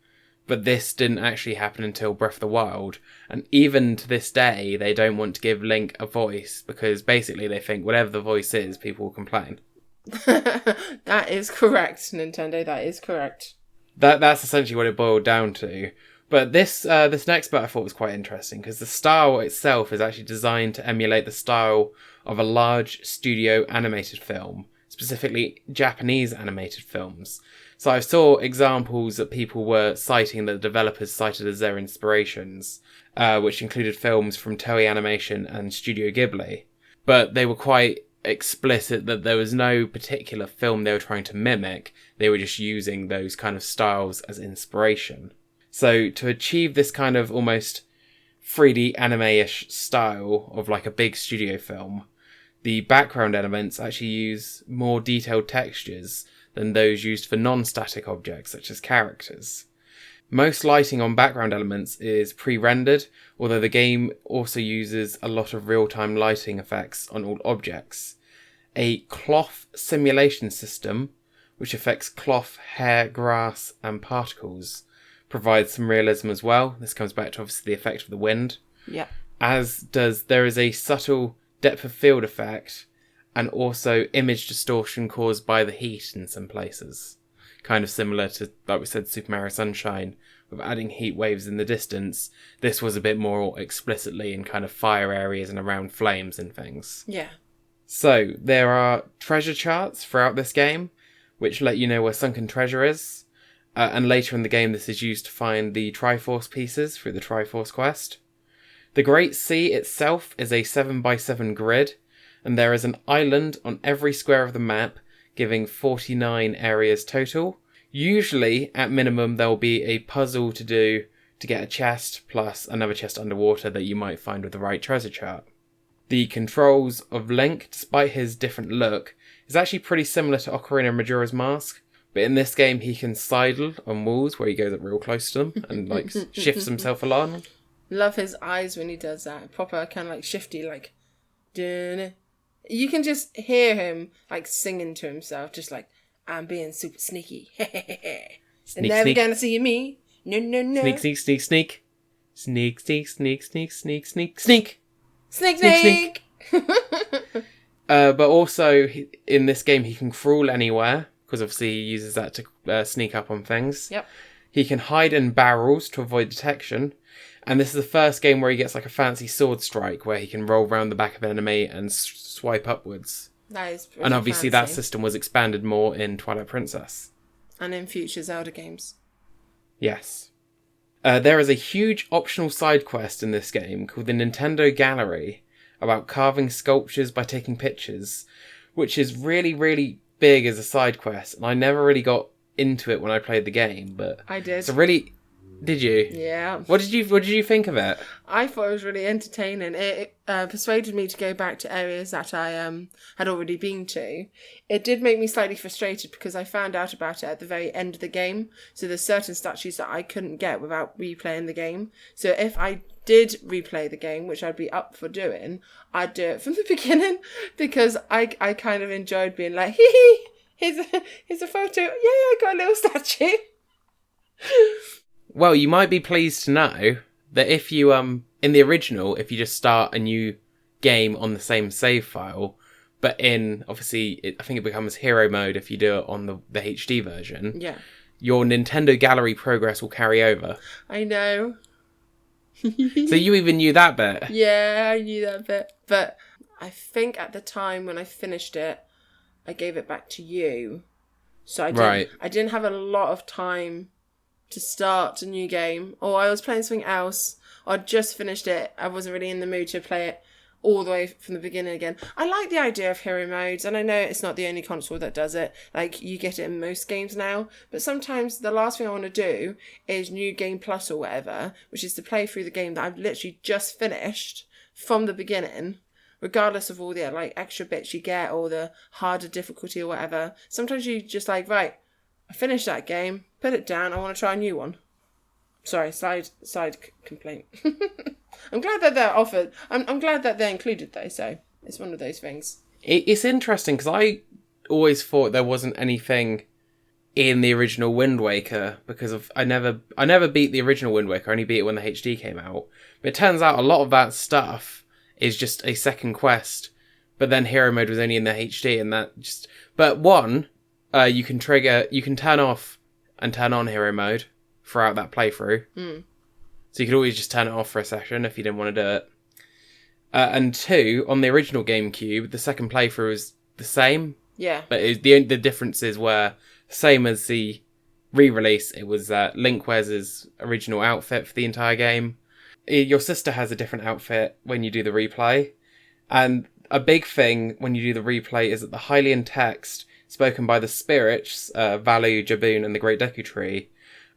Speaker 2: But this didn't actually happen until Breath of the Wild. And even to this day, they don't want to give Link a voice, because basically they think whatever the voice is, people will complain.
Speaker 1: That is correct, Nintendo, that is correct.
Speaker 2: That's essentially what it boiled down to. But this next bit I thought was quite interesting, because the style itself is actually designed to emulate the style of a large studio animated film, specifically Japanese animated films. So I saw examples that people were citing, that the developers cited as their inspirations, which included films from Toei Animation and Studio Ghibli. But they were quite explicit that there was no particular film they were trying to mimic, they were just using those kind of styles as inspiration. So to achieve this kind of almost 3D anime-ish style of like a big studio film, the background elements actually use more detailed textures than those used for non-static objects such as characters. Most lighting on background elements is pre-rendered, although the game also uses a lot of real-time lighting effects on all objects. A cloth simulation system, which affects cloth, hair, grass, and particles, provides some realism as well. This comes back to obviously the effect of the wind.
Speaker 1: Yeah.
Speaker 2: There is a subtle depth of field effect and also image distortion caused by the heat in some places. Kind of similar to, like we said, Super Mario Sunshine, with adding heat waves in the distance. This was a bit more explicitly in kind of fire areas and around flames and things.
Speaker 1: Yeah.
Speaker 2: So, there are treasure charts throughout this game, which let you know where sunken treasure is. And later in the game, this is used to find the Triforce pieces through the Triforce Quest. The Great Sea itself is a 7x7 grid, and there is an island on every square of the map, giving 49 areas total. Usually, at minimum, there will be a puzzle to do to get a chest, plus another chest underwater that you might find with the right treasure chart. The controls of Link, despite his different look, is actually pretty similar to Ocarina and Majora's Mask, but in this game he can sidle on walls where he goes up real close to them and like shifts himself along.
Speaker 1: Love his eyes when he does that. Proper kind of like shifty, like... Dun. You can just hear him like singing to himself, just like, I'm being super sneaky. They're never gonna see me. No, no, no.
Speaker 2: Sneak, sneak, sneak, sneak. Sneak, sneak, sneak, sneak, sneak, sneak, sneak.
Speaker 1: Sneak, sneak.
Speaker 2: But also, in this game, he can crawl anywhere, because obviously he uses that to sneak up on things.
Speaker 1: Yep.
Speaker 2: He can hide in barrels to avoid detection. And this is the first game where he gets like a fancy sword strike, where he can roll around the back of an enemy and swipe upwards.
Speaker 1: That is pretty
Speaker 2: And obviously
Speaker 1: fancy.
Speaker 2: that system was expanded more in Twilight Princess.
Speaker 1: And in future Zelda games.
Speaker 2: Yes. There is a huge optional side quest in this game called the Nintendo Gallery, about carving sculptures by taking pictures, which is really, really big as a side quest, and I never really got into it when I played the game, but
Speaker 1: I did.
Speaker 2: It's a really... Did you?
Speaker 1: Yeah.
Speaker 2: What did you think of it?
Speaker 1: I thought it was really entertaining. It persuaded me to go back to areas that I had already been to. It did make me slightly frustrated because I found out about it at the very end of the game. So there's certain statues that I couldn't get without replaying the game. So if I did replay the game, which I'd be up for doing, I'd do it from the beginning because I kind of enjoyed being like, hee hee, here's a photo. Yeah, I got a little statue.
Speaker 2: Well, you might be pleased to know that if you, in the original, if you just start a new game on the same save file, but obviously, I think it becomes hero mode if you do it on the HD version,
Speaker 1: yeah,
Speaker 2: your Nintendo Gallery progress will carry over.
Speaker 1: I know.
Speaker 2: So you even knew that bit?
Speaker 1: Yeah, I knew that bit. But I think at the time when I finished it, I gave it back to you. So I didn't have a lot of time to start a new game, or I was playing something else, or I'd just finished it. I wasn't really in the mood to play it all the way from the beginning again. I like the idea of hero modes, and I know it's not the only console that does it. Like, you get it in most games now, but sometimes the last thing I want to do is New Game Plus or whatever, which is to play through the game that I've literally just finished from the beginning, regardless of all the like extra bits you get or the harder difficulty or whatever. Sometimes you just like, right, I finished that game, put it down, I want to try a new one. Sorry, side complaint. I'm glad that they're offered. I'm glad that they're included though, so it's one of those things.
Speaker 2: It's interesting because I always thought there wasn't anything in the original Wind Waker because I never beat the original Wind Waker, I only beat it when the HD came out. But it turns out a lot of that stuff is just a second quest, but then hero mode was only in the HD and that just... But you can turn off and turn on hero mode throughout that playthrough.
Speaker 1: Mm. So
Speaker 2: you could always just turn it off for a session if you didn't want to do it. And 2, on the original GameCube, the second playthrough was the same.
Speaker 1: Yeah.
Speaker 2: But the differences were same as the re-release. It was Link wears his original outfit for the entire game. Your sister has a different outfit when you do the replay. And a big thing when you do the replay is that the Hylian text spoken by the spirits, Valu, Jaboon, and the Great Deku Tree,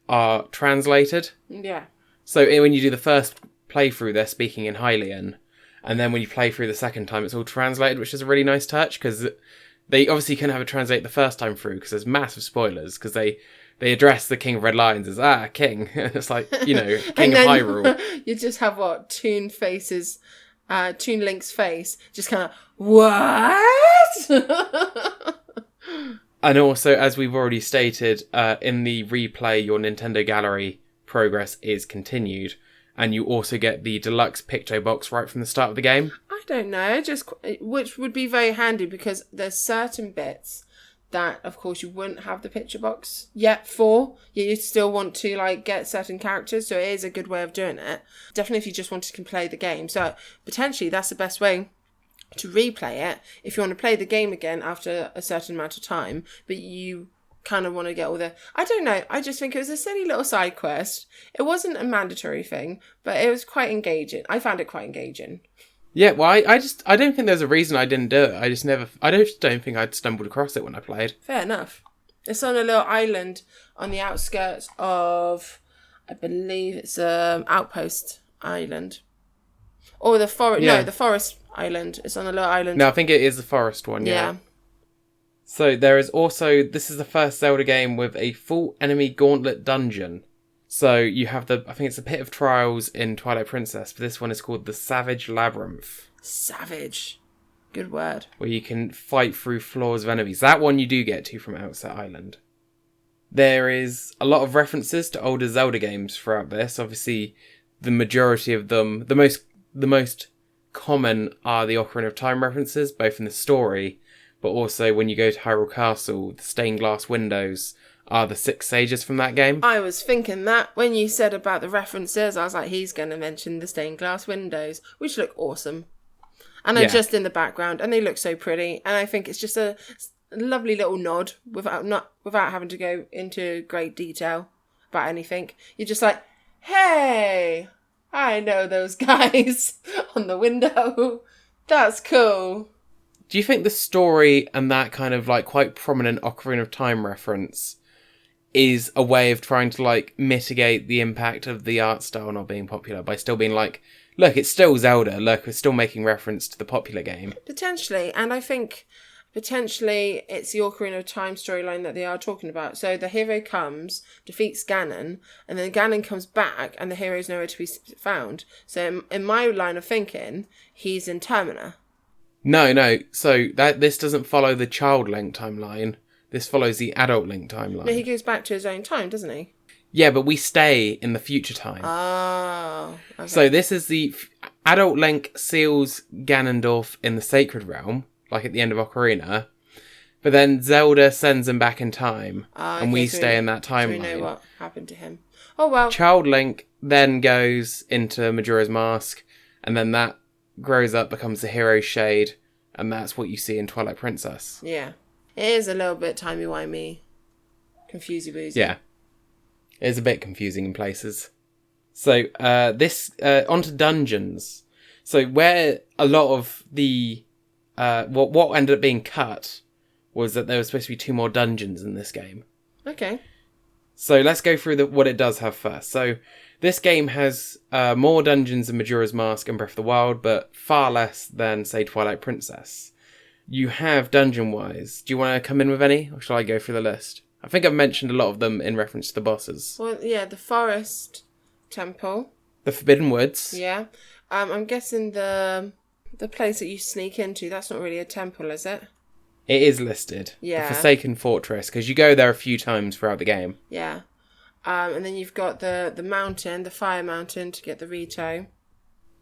Speaker 2: are translated.
Speaker 1: Yeah.
Speaker 2: So when you do the first playthrough, they're speaking in Hylian. And then when you play through the second time, it's all translated, which is a really nice touch, because they obviously couldn't have it translate the first time through, because there's massive spoilers, because they address the King of Red Lions as, king. It's like, King of Hyrule.
Speaker 1: You just have Toon Link's face, just kind of, what?
Speaker 2: And also, as we've already stated, in the replay, your Nintendo Gallery progress is continued. And you also get the deluxe Picto box right from the start of the game.
Speaker 1: I don't know, which would be very handy, because there's certain bits that, of course, you wouldn't have the picture box yet for. You still want to get certain characters, so it is a good way of doing it. Definitely if you just wanted to play the game. So potentially that's the best way to replay it, if you want to play the game again after a certain amount of time, but you kind of want to get all the... I don't know, I just think it was a silly little side quest. It wasn't a mandatory thing, but it was quite engaging. I found it quite engaging.
Speaker 2: Yeah, well, I don't think there's a reason I didn't do it. I don't think I'd stumbled across it when I played.
Speaker 1: Fair enough. It's on a little island on the outskirts of, I believe it's Outpost Island. Or the forest,
Speaker 2: yeah.
Speaker 1: No, the Forest Island. It's on a little island.
Speaker 2: No, I think it is the forest one, yeah. So there is also, this is the first Zelda game with a full enemy gauntlet dungeon. So you have I think it's the Pit of Trials in Twilight Princess, but this one is called the Savage Labyrinth.
Speaker 1: Savage. Good word.
Speaker 2: Where you can fight through floors of enemies. That one you do get to from Outset Island. There is a lot of references to older Zelda games throughout this. Obviously, the majority of them, the most common are the Ocarina of Time references, both in the story, but also when you go to Hyrule Castle, the stained glass windows are the 6 sages from that game.
Speaker 1: I was thinking that when you said about the references, I was like, he's going to mention the stained glass windows, which look awesome. And they're just in the background, and they look so pretty. And I think it's just a lovely little nod without having to go into great detail about anything. You're just like, hey, I know those guys on the window. That's cool.
Speaker 2: Do you think the story and that kind of quite prominent Ocarina of Time reference is a way of trying to mitigate the impact of the art style not being popular by still being look, it's still Zelda, look, we're still making reference to the popular game?
Speaker 1: Potentially, and I think potentially it's the Ocarina of Time storyline that they are talking about. So the hero comes, defeats Ganon, and then Ganon comes back and the hero's nowhere to be found. So in my line of thinking, he's in Termina.
Speaker 2: No, so this doesn't follow the child Link timeline. This follows the adult Link timeline.
Speaker 1: But he goes back to his own time, doesn't he?
Speaker 2: Yeah, but we stay in the future time.
Speaker 1: Oh, okay.
Speaker 2: So this is the adult Link seals Ganondorf in the Sacred Realm, like at the end of Ocarina. But then Zelda sends him back in time, and we stay in that timeline.
Speaker 1: So we know what happened to him. Oh, well.
Speaker 2: Child Link then goes into Majora's Mask, and then that grows up, becomes the hero's shade, and that's what you see in Twilight Princess.
Speaker 1: Yeah. It is a little bit timey-wimey, confusey-boozy.
Speaker 2: Yeah. It is a bit confusing in places. So, onto dungeons. So, where a lot of the, what ended up being cut was that there was supposed to be 2 more dungeons in this game.
Speaker 1: Okay.
Speaker 2: So, let's go through what it does have first. So, this game has more dungeons than Majora's Mask and Breath of the Wild, but far less than, say, Twilight Princess. You have dungeon-wise. Do you want to come in with any, or shall I go through the list? I think I've mentioned a lot of them in reference to the bosses.
Speaker 1: Well, yeah, the Forest Temple.
Speaker 2: The Forbidden Woods.
Speaker 1: Yeah. I'm guessing the place that you sneak into, that's not really a temple, is it?
Speaker 2: It is listed.
Speaker 1: Yeah.
Speaker 2: The Forsaken Fortress, because you go there a few times throughout the game.
Speaker 1: Yeah. And then you've got the mountain, the Fire Mountain, to get the Rito.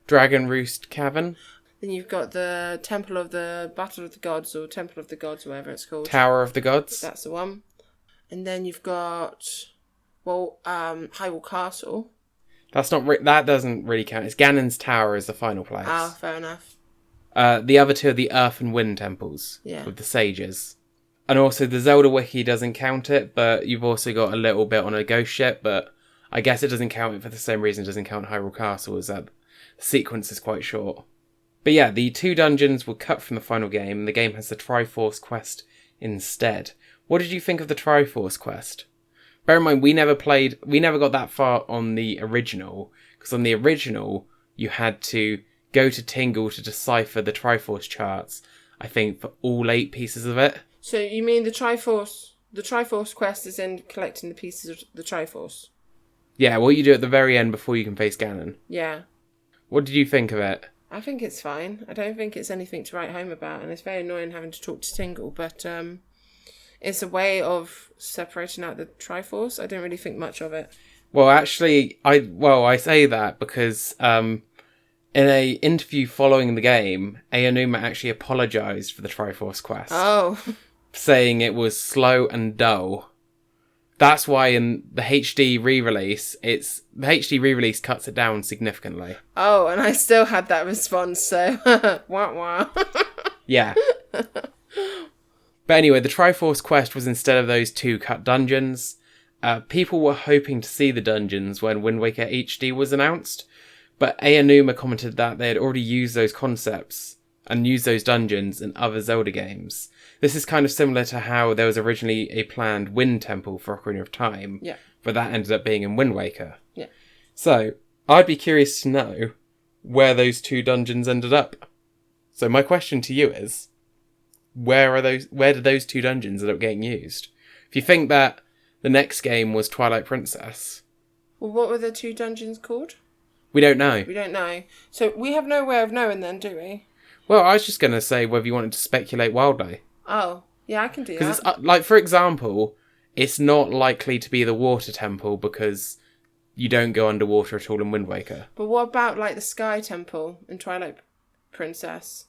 Speaker 2: Dragon Roost Cavern.
Speaker 1: Then you've got the Temple of the Battle of the Gods, or Temple of the Gods, whatever it's called.
Speaker 2: Tower of the Gods.
Speaker 1: That's the one. And then you've got, Hyrule Castle.
Speaker 2: That doesn't really count. It's Ganon's Tower is the final place.
Speaker 1: Ah, fair enough.
Speaker 2: The other 2 are the Earth and Wind temples.
Speaker 1: Yeah.
Speaker 2: With the sages. And also the Zelda Wiki doesn't count it, but you've also got a little bit on a ghost ship, but I guess it doesn't count it for the same reason it doesn't count Hyrule Castle, is that the sequence is quite short. But yeah, the 2 dungeons were cut from the final game, and the game has the Triforce Quest instead. What did you think of the Triforce Quest? Bear in mind, we never got that far on the original, because on the original, you had to go to Tingle to decipher the Triforce charts, I think, for all 8 pieces of it.
Speaker 1: So you mean the Triforce Quest is in collecting the pieces of the Triforce?
Speaker 2: Yeah, what you do at the very end before you can face Ganon.
Speaker 1: Yeah.
Speaker 2: What did you think of it?
Speaker 1: I think it's fine. I don't think it's anything to write home about, and it's very annoying having to talk to Tingle, but it's a way of separating out the Triforce. I don't really think much of it.
Speaker 2: Well, actually, I say that because in a interview following the game, Aonuma actually apologised for the Triforce Quest.
Speaker 1: Oh.
Speaker 2: Saying it was slow and dull. That's why in the HD re-release, the HD re-release cuts it down significantly.
Speaker 1: Oh, and I still had that response, so wah wah.
Speaker 2: Yeah. But anyway, the Triforce Quest was instead of those 2 cut dungeons. People were hoping to see the dungeons when Wind Waker HD was announced, but Aonuma commented that they had already used those concepts and used those dungeons in other Zelda games. This is kind of similar to how there was originally a planned Wind Temple for Ocarina of Time, but that ended up being in Wind Waker.
Speaker 1: Yeah.
Speaker 2: So, I'd be curious to know where those 2 dungeons ended up. So my question to you is, where did those 2 dungeons end up getting used? If you think that the next game was Twilight Princess.
Speaker 1: Well, what were the 2 dungeons called?
Speaker 2: We don't know.
Speaker 1: We don't know. So we have no way of knowing then, do we?
Speaker 2: Well, I was just going to say whether you wanted to speculate wildly.
Speaker 1: Oh, yeah, I can do that.
Speaker 2: Because it's, like, for example, it's not likely to be the water temple because you don't go underwater at all in Wind Waker.
Speaker 1: But what about, like, the Sky Temple in Twilight Princess?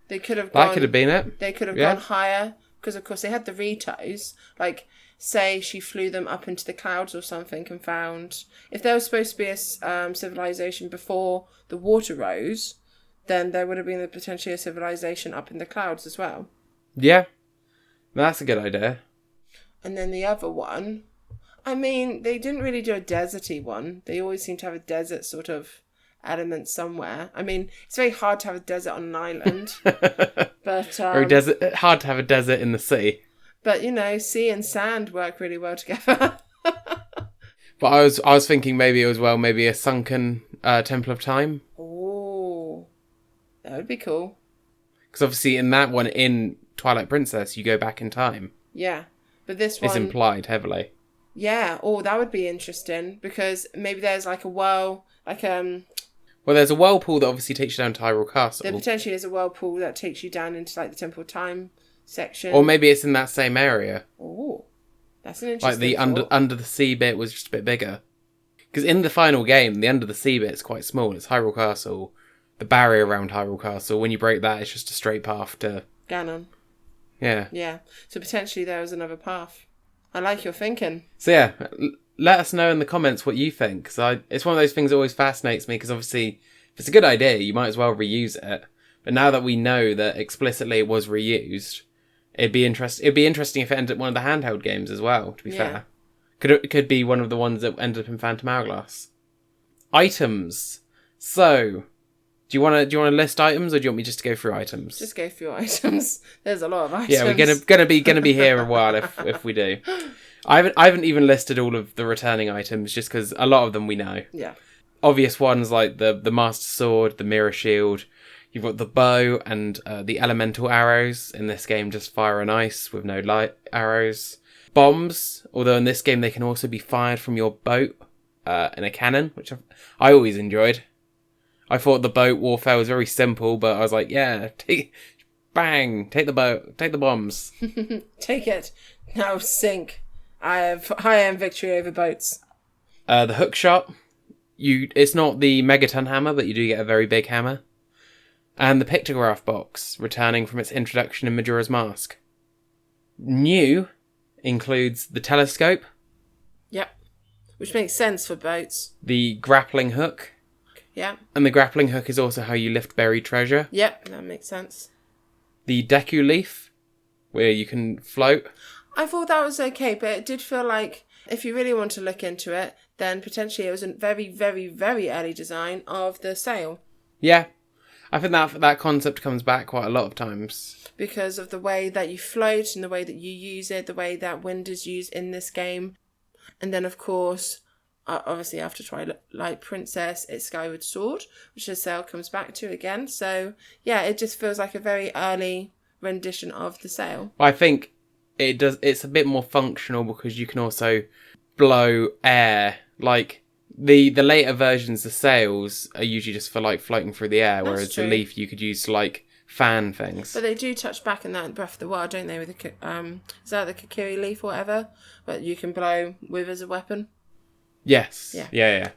Speaker 1: They could have
Speaker 2: That could have been it.
Speaker 1: They could have gone higher, because, of course, they had the Ritos. Like, say she flew them up into the clouds or something and found... If there was supposed to be a civilization before the water rose, then there would have been potentially a civilization up in the clouds as well.
Speaker 2: Yeah. That's a good idea.
Speaker 1: And then the other one... I mean, they didn't really do a deserty one. They always seem to have a desert sort of element somewhere. I mean, it's very hard to have a desert on an island. But
Speaker 2: hard to have a desert in the sea.
Speaker 1: But, you know, sea and sand work really well together.
Speaker 2: But I was thinking maybe a sunken Temple of Time.
Speaker 1: Oh, that would be cool.
Speaker 2: Because obviously in that one, in Twilight Princess, you go back in time.
Speaker 1: Yeah, but this one...
Speaker 2: It's implied heavily.
Speaker 1: Yeah, that would be interesting, because maybe there's like a well, like
Speaker 2: Well, there's a whirlpool that obviously takes you down to Hyrule Castle.
Speaker 1: There potentially is a whirlpool that takes you down into like the Temple of Time section.
Speaker 2: Or maybe it's in that same area.
Speaker 1: Oh, that's an interesting
Speaker 2: Like the under the sea bit was just a bit bigger. Because in the final game, the under the sea bit is quite small. It's Hyrule Castle. The barrier around Hyrule Castle, when you break that, it's just a straight path to...
Speaker 1: Ganon.
Speaker 2: Yeah.
Speaker 1: Yeah, so potentially there is another path. I like your thinking.
Speaker 2: So yeah, let us know in the comments what you think. Because it's one of those things that always fascinates me, because obviously, if it's a good idea, you might as well reuse it. But now that we know that explicitly it was reused, it'd be interesting if it ended up one of the handheld games as well, to be fair. Could be one of the ones that ended up in Phantom Hourglass. Items. So, do you want to list items, or do you want me just to go through items?
Speaker 1: Just go through items. There's a lot of items.
Speaker 2: Yeah, we're gonna be here a while if we do. I haven't even listed all of the returning items, just because a lot of them we know.
Speaker 1: Yeah.
Speaker 2: Obvious ones like the Master Sword, the Mirror Shield. You've got the bow and the elemental arrows. In this game, just fire and ice with no light arrows. Bombs, although in this game they can also be fired from your boat in a cannon, which I always enjoyed. I thought the boat warfare was very simple, but I was like, yeah, take the boat, take the bombs.
Speaker 1: Take it. Now sink. I have high-end victory over boats.
Speaker 2: The hook shot. It's not the megaton hammer, but you do get a very big hammer. And the pictograph box, returning from its introduction in Majora's Mask. New includes the telescope.
Speaker 1: Yep. Which makes sense for boats.
Speaker 2: The grappling hook.
Speaker 1: Yeah.
Speaker 2: And the grappling hook is also how you lift buried treasure.
Speaker 1: Yep, that makes sense.
Speaker 2: The Deku Leaf, where you can float.
Speaker 1: I thought that was okay, but it did feel like if you really want to look into it, then potentially it was a very, very, very early design of the sail.
Speaker 2: Yeah. I think that concept comes back quite a lot of times.
Speaker 1: Because of the way that you float and the way that you use it, the way that wind is used in this game. And then, of course, obviously after Twilight Princess, it's Skyward Sword, which the sale comes back to again. So yeah, it just feels like a very early rendition of the sale.
Speaker 2: I think it does. It's a bit more functional because you can also blow air. Like the later versions, the sails are usually just for like floating through the air, whereas the leaf you could use to like fan things.
Speaker 1: But they do touch back in that in Breath of the Wild, don't they? With the is that the Kakiri leaf or whatever? But you can blow with as a weapon.
Speaker 2: Yes. Yeah.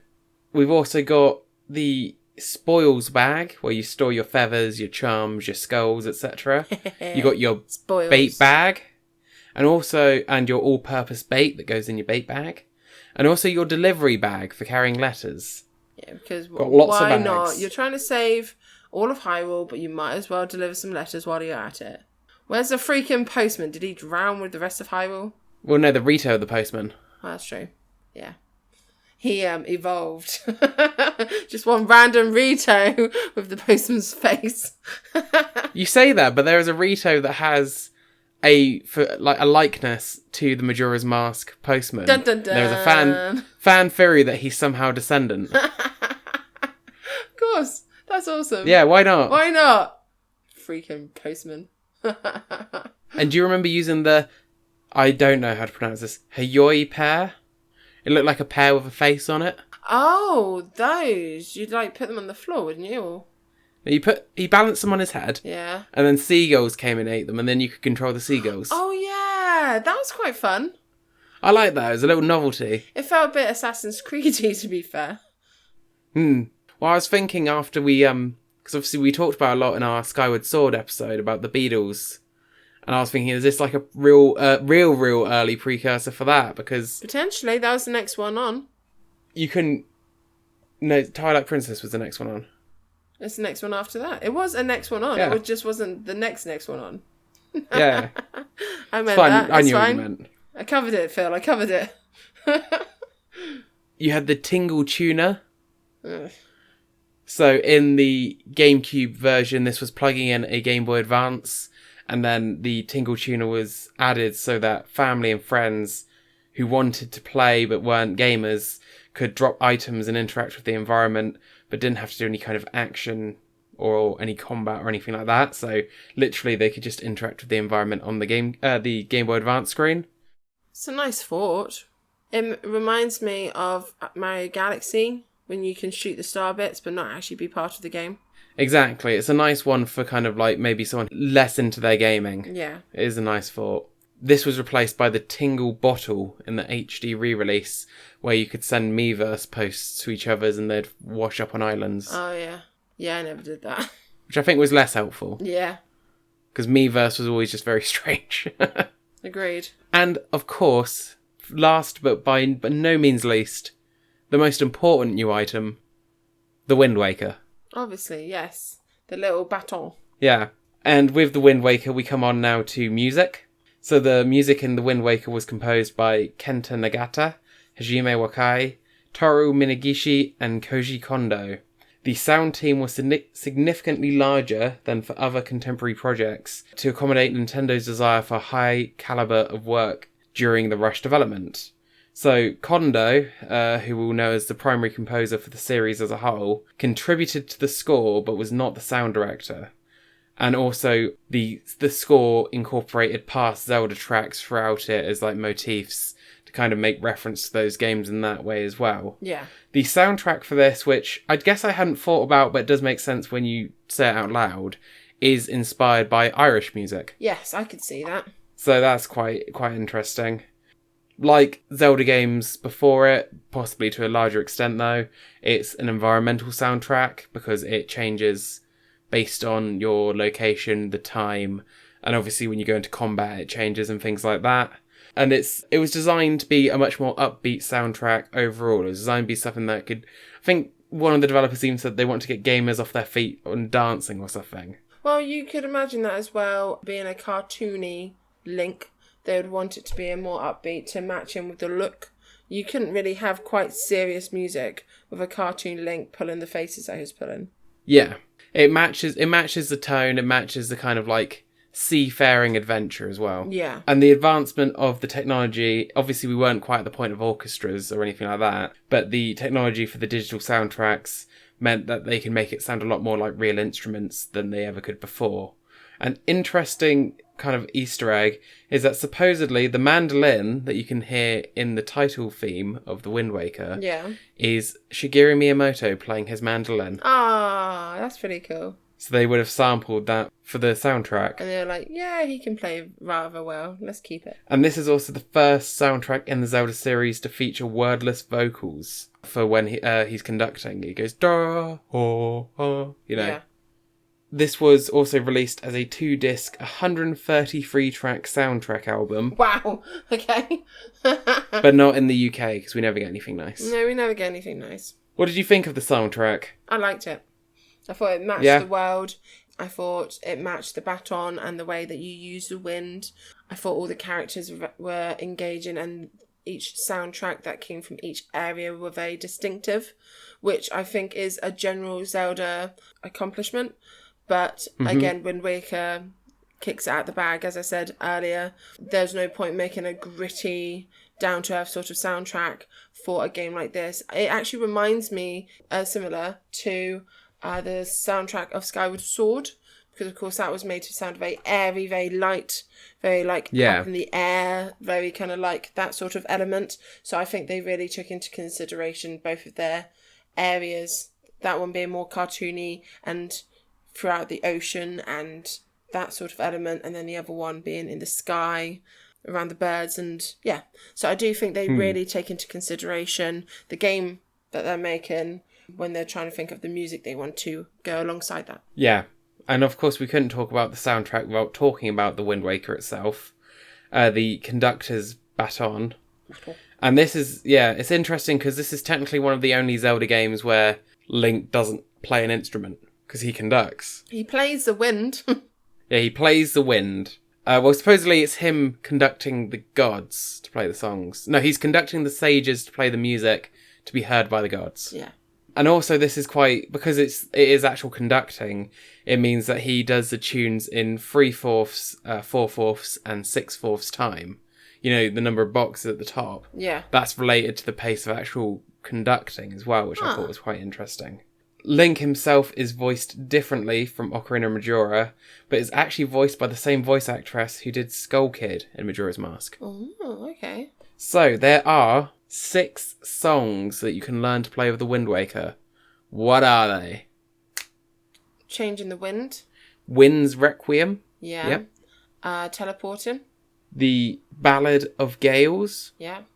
Speaker 2: We've also got the spoils bag where you store your feathers, your charms, your skulls, etc. You got your spoils bait bag, and your all-purpose bait that goes in your bait bag, and also your delivery bag for carrying letters.
Speaker 1: Yeah, because
Speaker 2: why
Speaker 1: not? You're trying to save all of Hyrule, but you might as well deliver some letters while you're at it. Where's the freaking postman? Did he drown with the rest of Hyrule?
Speaker 2: Well, no, the Rito of the postman.
Speaker 1: Oh, that's true. Yeah. He evolved. Just one random Rito with the postman's face.
Speaker 2: You say that, but there is a Rito that has a likeness to the Majora's Mask postman.
Speaker 1: Dun, dun, dun.
Speaker 2: There's a fan theory that he's somehow descendant.
Speaker 1: Of course. That's awesome.
Speaker 2: Yeah, why not?
Speaker 1: Why not? Freaking postman.
Speaker 2: And do you remember using I don't know how to pronounce this, Hayoi pear? It looked like a pear with a face on it.
Speaker 1: Oh, those. You'd like put them on the floor, wouldn't you? Or...
Speaker 2: He balanced them on his head.
Speaker 1: Yeah. And
Speaker 2: then seagulls came and ate them, and then you could control the seagulls.
Speaker 1: Oh, yeah. That was quite fun.
Speaker 2: I like that. It was a little novelty.
Speaker 1: It felt a bit Assassin's Creed-y, to be fair.
Speaker 2: Well, I was thinking after we, because obviously we talked about a lot in our Skyward Sword episode about the Beatles. And I was thinking, is this like a real early precursor for that? Because...
Speaker 1: Potentially, that was the next one on.
Speaker 2: No, Twilight Princess was the next one on.
Speaker 1: It's the next one after that. It was a next one on. Yeah. It just wasn't the next one on.
Speaker 2: Yeah.
Speaker 1: I meant that.
Speaker 2: I knew what you meant.
Speaker 1: I covered it, Phil. I covered it.
Speaker 2: You had the Tingle Tuner. So in the GameCube version, this was plugging in a Game Boy Advance. And then the Tingle Tuner was added so that family and friends who wanted to play but weren't gamers could drop items and interact with the environment, but didn't have to do any kind of action or any combat or anything like that. So literally they could just interact with the environment on the Game Boy Advance screen.
Speaker 1: It's a nice thought. It reminds me of Mario Galaxy, when you can shoot the star bits but not actually be part of the game.
Speaker 2: Exactly. It's a nice one for kind of like maybe someone less into their gaming.
Speaker 1: Yeah.
Speaker 2: It is a nice thought. This was replaced by the Tingle Bottle in the HD re-release, where you could send Miiverse posts to each other's and they'd wash up on islands.
Speaker 1: Oh, yeah. Yeah, I never did that.
Speaker 2: Which I think was less helpful.
Speaker 1: Yeah.
Speaker 2: Because Miiverse was always just very strange.
Speaker 1: Agreed.
Speaker 2: And, of course, last but by no means least, the most important new item, the Wind Waker.
Speaker 1: Obviously, yes. The little baton.
Speaker 2: Yeah. And with the Wind Waker, we come on now to music. So the music in the Wind Waker was composed by Kenta Nagata, Hajime Wakai, Toru Minagishi, and Koji Kondo. The sound team was significantly larger than for other contemporary projects to accommodate Nintendo's desire for high caliber of work during the rush development. So Kondo, who we'll know as the primary composer for the series as a whole, contributed to the score but was not the sound director. And also the score incorporated past Zelda tracks throughout it as like motifs to kind of make reference to those games in that way as well.
Speaker 1: Yeah.
Speaker 2: The soundtrack for this, which I guess I hadn't thought about but it does make sense when you say it out loud, is inspired by Irish music.
Speaker 1: Yes, I could see that.
Speaker 2: So that's quite interesting. Like Zelda games before it, possibly to a larger extent though, it's an environmental soundtrack because it changes based on your location, the time, and obviously when you go into combat it changes and things like that. And it was designed to be a much more upbeat soundtrack overall. It was designed to be something that could... I think one of the developers even said they want to get gamers off their feet on dancing or something.
Speaker 1: Well, you could imagine that as well, being a cartoony Link. They would want it to be a more upbeat to match in with the look. You couldn't really have quite serious music with a cartoon Link pulling the faces that he was pulling.
Speaker 2: Yeah. It matches the tone, it matches the kind of like seafaring adventure as well.
Speaker 1: Yeah.
Speaker 2: And the advancement of the technology, obviously we weren't quite at the point of orchestras or anything like that, but the technology for the digital soundtracks meant that they can make it sound a lot more like real instruments than they ever could before. An interesting kind of Easter egg is that supposedly the mandolin that you can hear in the title theme of The Wind Waker is Shigeru Miyamoto playing his mandolin.
Speaker 1: Ah, that's pretty cool.
Speaker 2: So they would have sampled that for the soundtrack.
Speaker 1: And they were like, yeah, he can play rather well. Let's keep it.
Speaker 2: And this is also the first soundtrack in the Zelda series to feature wordless vocals for when he's conducting. He goes, da, ho, ho, you know.
Speaker 1: Yeah.
Speaker 2: This was also released as a 2-disc, 133-track soundtrack album.
Speaker 1: Wow. Okay.
Speaker 2: But not in the UK, because we never get anything nice.
Speaker 1: No, we never get anything nice.
Speaker 2: What did you think of the soundtrack?
Speaker 1: I liked it. I thought it matched the world. I thought it matched the baton and the way that you use the wind. I thought all the characters were engaging, and each soundtrack that came from each area were very distinctive, which I think is a general Zelda accomplishment. But again, Wind Waker kicks it out the bag, as I said earlier. There's no point making a gritty, down-to-earth sort of soundtrack for a game like this. It actually reminds me, similar to the soundtrack of Skyward Sword, because of course that was made to sound very airy, very light, very like up in the air, very kind of like that sort of element. So I think they really took into consideration both of their areas, that one being more cartoony and throughout the ocean and that sort of element, and then the other one being in the sky around the birds. And yeah, so I do think they really take into consideration the game that they're making when they're trying to think of the music they want to go alongside that.
Speaker 2: Yeah, and of course we couldn't talk about the soundtrack without talking about the Wind Waker itself, the conductor's baton. And this is, it's interesting because this is technically one of the only Zelda games where Link doesn't play an instrument, because he conducts.
Speaker 1: He plays the wind.
Speaker 2: Yeah, he plays the wind. Well, supposedly it's him conducting the gods to play the songs. No, he's conducting the sages to play the music to be heard by the gods.
Speaker 1: Yeah.
Speaker 2: And also this is quite, because it is actual conducting, it means that he does the tunes in 3/4, 4/4, and 6/4 time. You know, the number of boxes at the top.
Speaker 1: Yeah.
Speaker 2: That's related to the pace of actual conducting as well, which I thought was quite interesting. Link himself is voiced differently from Ocarina Majora, but is actually voiced by the same voice actress who did Skull Kid in Majora's Mask.
Speaker 1: Oh, okay.
Speaker 2: So, there are 6 songs that you can learn to play with the Wind Waker. What are they?
Speaker 1: Changing the Wind.
Speaker 2: Wind's Requiem.
Speaker 1: Yeah. Yep. Teleporting.
Speaker 2: The Ballad of Gales.
Speaker 1: Yeah. And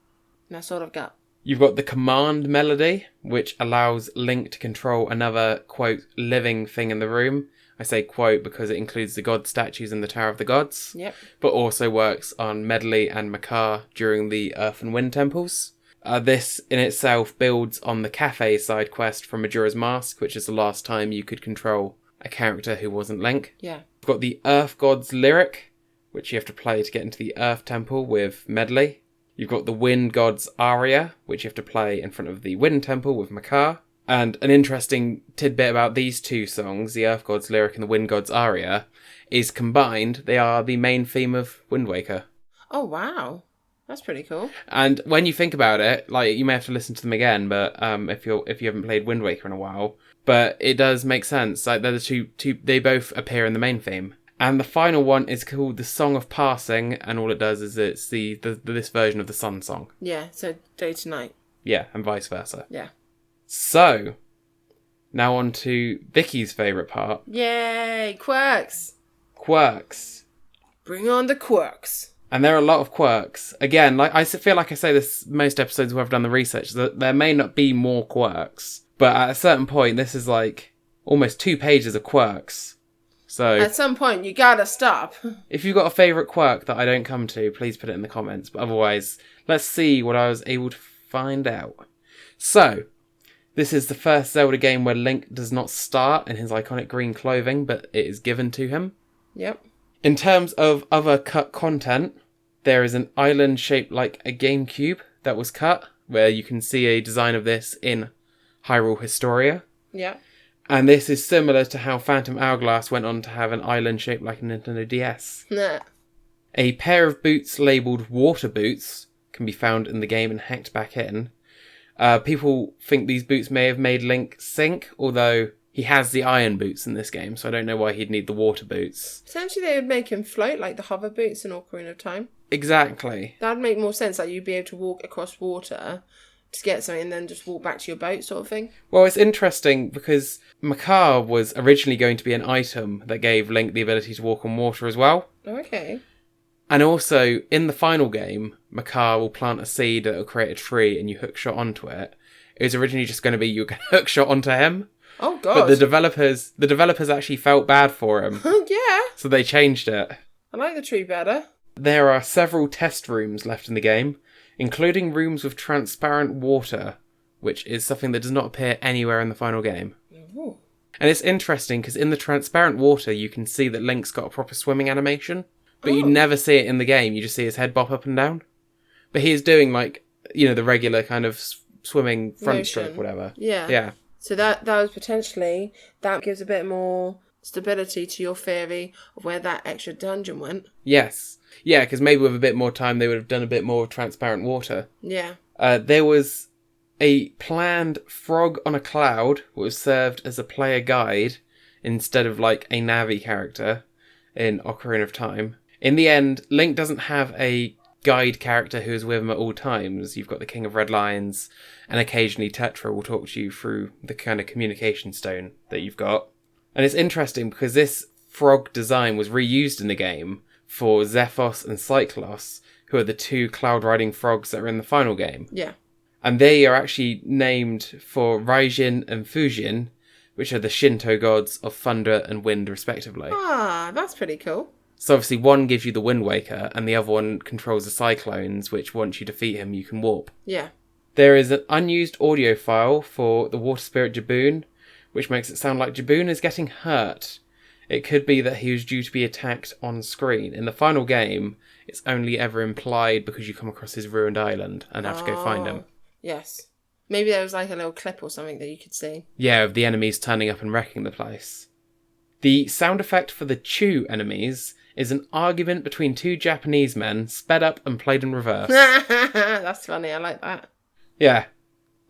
Speaker 1: that's all I've got.
Speaker 2: You've got the Command Melody, which allows Link to control another, quote, living thing in the room. I say quote because it includes the god statues in the Tower of the Gods.
Speaker 1: Yep.
Speaker 2: But also works on Medley and Makar during the Earth and Wind temples. This in itself builds on the cafe side quest from Majora's Mask, which is the last time you could control a character who wasn't Link.
Speaker 1: Yeah.
Speaker 2: You've got the Earth God's Lyric, which you have to play to get into the Earth Temple with Medley. You've got the Wind God's Aria, which you have to play in front of the Wind Temple with Makar. And an interesting tidbit about these 2 songs, the Earth God's Lyric and the Wind God's Aria, is combined, they are the main theme of Wind Waker.
Speaker 1: Oh, wow. That's pretty cool.
Speaker 2: And when you think about it, like, you may have to listen to them again, but if you haven't played Wind Waker in a while, but it does make sense. Like, they're the two they both appear in the main theme. And the final one is called The Song of Passing, and all it does is it's this version of the Sun Song.
Speaker 1: Yeah, so day to night.
Speaker 2: Yeah, and vice versa.
Speaker 1: Yeah.
Speaker 2: So, now on to Vicky's favourite part.
Speaker 1: Yay, quirks.
Speaker 2: Quirks.
Speaker 1: Bring on the quirks.
Speaker 2: And there are a lot of quirks. Again, like I feel like I say this most episodes where I've done the research, that there may not be more quirks. But at a certain point, this is like almost 2 pages of quirks. So
Speaker 1: at some point, you gotta stop.
Speaker 2: If you've got a favourite quirk that I don't come to, please put it in the comments. But otherwise, let's see what I was able to find out. So, this is the first Zelda game where Link does not start in his iconic green clothing, but it is given to him.
Speaker 1: Yep.
Speaker 2: In terms of other cut content, there is an island shaped like a GameCube that was cut, where you can see a design of this in Hyrule Historia.
Speaker 1: Yeah.
Speaker 2: And this is similar to how Phantom Hourglass went on to have an island shaped like a Nintendo DS.
Speaker 1: Nah.
Speaker 2: A pair of boots labelled water boots can be found in the game and hacked back in. People think these boots may have made Link sink, although he has the iron boots in this game, so I don't know why he'd need the water boots.
Speaker 1: Essentially, they would make him float like the hover boots in Ocarina of Time.
Speaker 2: Exactly.
Speaker 1: That'd make more sense, like you'd be able to walk across water to get something and then just walk back to your boat sort of thing.
Speaker 2: Well, it's interesting because Makar was originally going to be an item that gave Link the ability to walk on water as well.
Speaker 1: Oh, okay.
Speaker 2: And also, in the final game, Makar will plant a seed that will create a tree and you hookshot onto it. It was originally just going to be you can hookshot onto him.
Speaker 1: Oh, God.
Speaker 2: But the developers actually felt bad for him.
Speaker 1: Yeah.
Speaker 2: So they changed it.
Speaker 1: I like the tree better.
Speaker 2: There are several test rooms left in the game, including rooms with transparent water, which is something that does not appear anywhere in the final game.
Speaker 1: Ooh.
Speaker 2: And it's interesting because in the transparent water, you can see that Link's got a proper swimming animation, but you never see it in the game. You just see his head bop up and down. But he is doing, like, you know, the regular kind of swimming front
Speaker 1: Motion.
Speaker 2: stroke, whatever.
Speaker 1: Yeah.
Speaker 2: Yeah.
Speaker 1: So that was potentially, that gives a bit more stability to your theory of where that extra dungeon went.
Speaker 2: Yes. Yeah, because maybe with a bit more time, they would have done a bit more transparent water.
Speaker 1: Yeah.
Speaker 2: There was a planned frog on a cloud that was served as a player guide instead of, like, a Navi character in Ocarina of Time. In the end, Link doesn't have a guide character who is with him at all times. You've got the King of Red Lions, and occasionally Tetra will talk to you through the kind of communication stone that you've got. And it's interesting because this frog design was reused in the game for Zephos and Cyclos, who are the two cloud riding frogs that are in the final game.
Speaker 1: Yeah.
Speaker 2: And they are actually named for Raijin and Fujin, which are the Shinto gods of thunder and wind, respectively.
Speaker 1: Ah, that's pretty cool.
Speaker 2: So obviously one gives you the Wind Waker, and the other one controls the Cyclones, which once you defeat him, you can warp.
Speaker 1: Yeah.
Speaker 2: There is an unused audio file for the water spirit Jaboon, which makes it sound like Jaboon is getting hurt. It could be that he was due to be attacked on screen. In the final game, it's only ever implied because you come across his ruined island and have to go find him.
Speaker 1: Yes. Maybe there was like a little clip or something that you could see.
Speaker 2: Yeah, of the enemies turning up and wrecking the place. The sound effect for the Chew enemies is an argument between two Japanese men, sped up and played in reverse.
Speaker 1: That's funny, I like that.
Speaker 2: Yeah.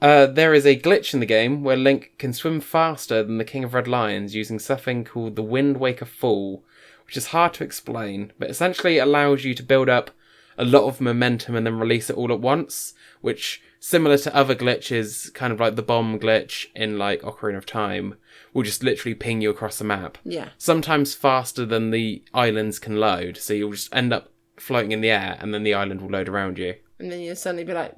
Speaker 2: There is a glitch in the game where Link can swim faster than the King of Red Lions using something called the Wind Waker Fall, which is hard to explain, but essentially it allows you to build up a lot of momentum and then release it all at once, which, similar to other glitches, kind of like the bomb glitch in like Ocarina of Time, will just literally ping you across the map.
Speaker 1: Yeah.
Speaker 2: Sometimes faster than the islands can load, so you'll just end up floating in the air and then the island will load around you.
Speaker 1: And then you'll suddenly be like,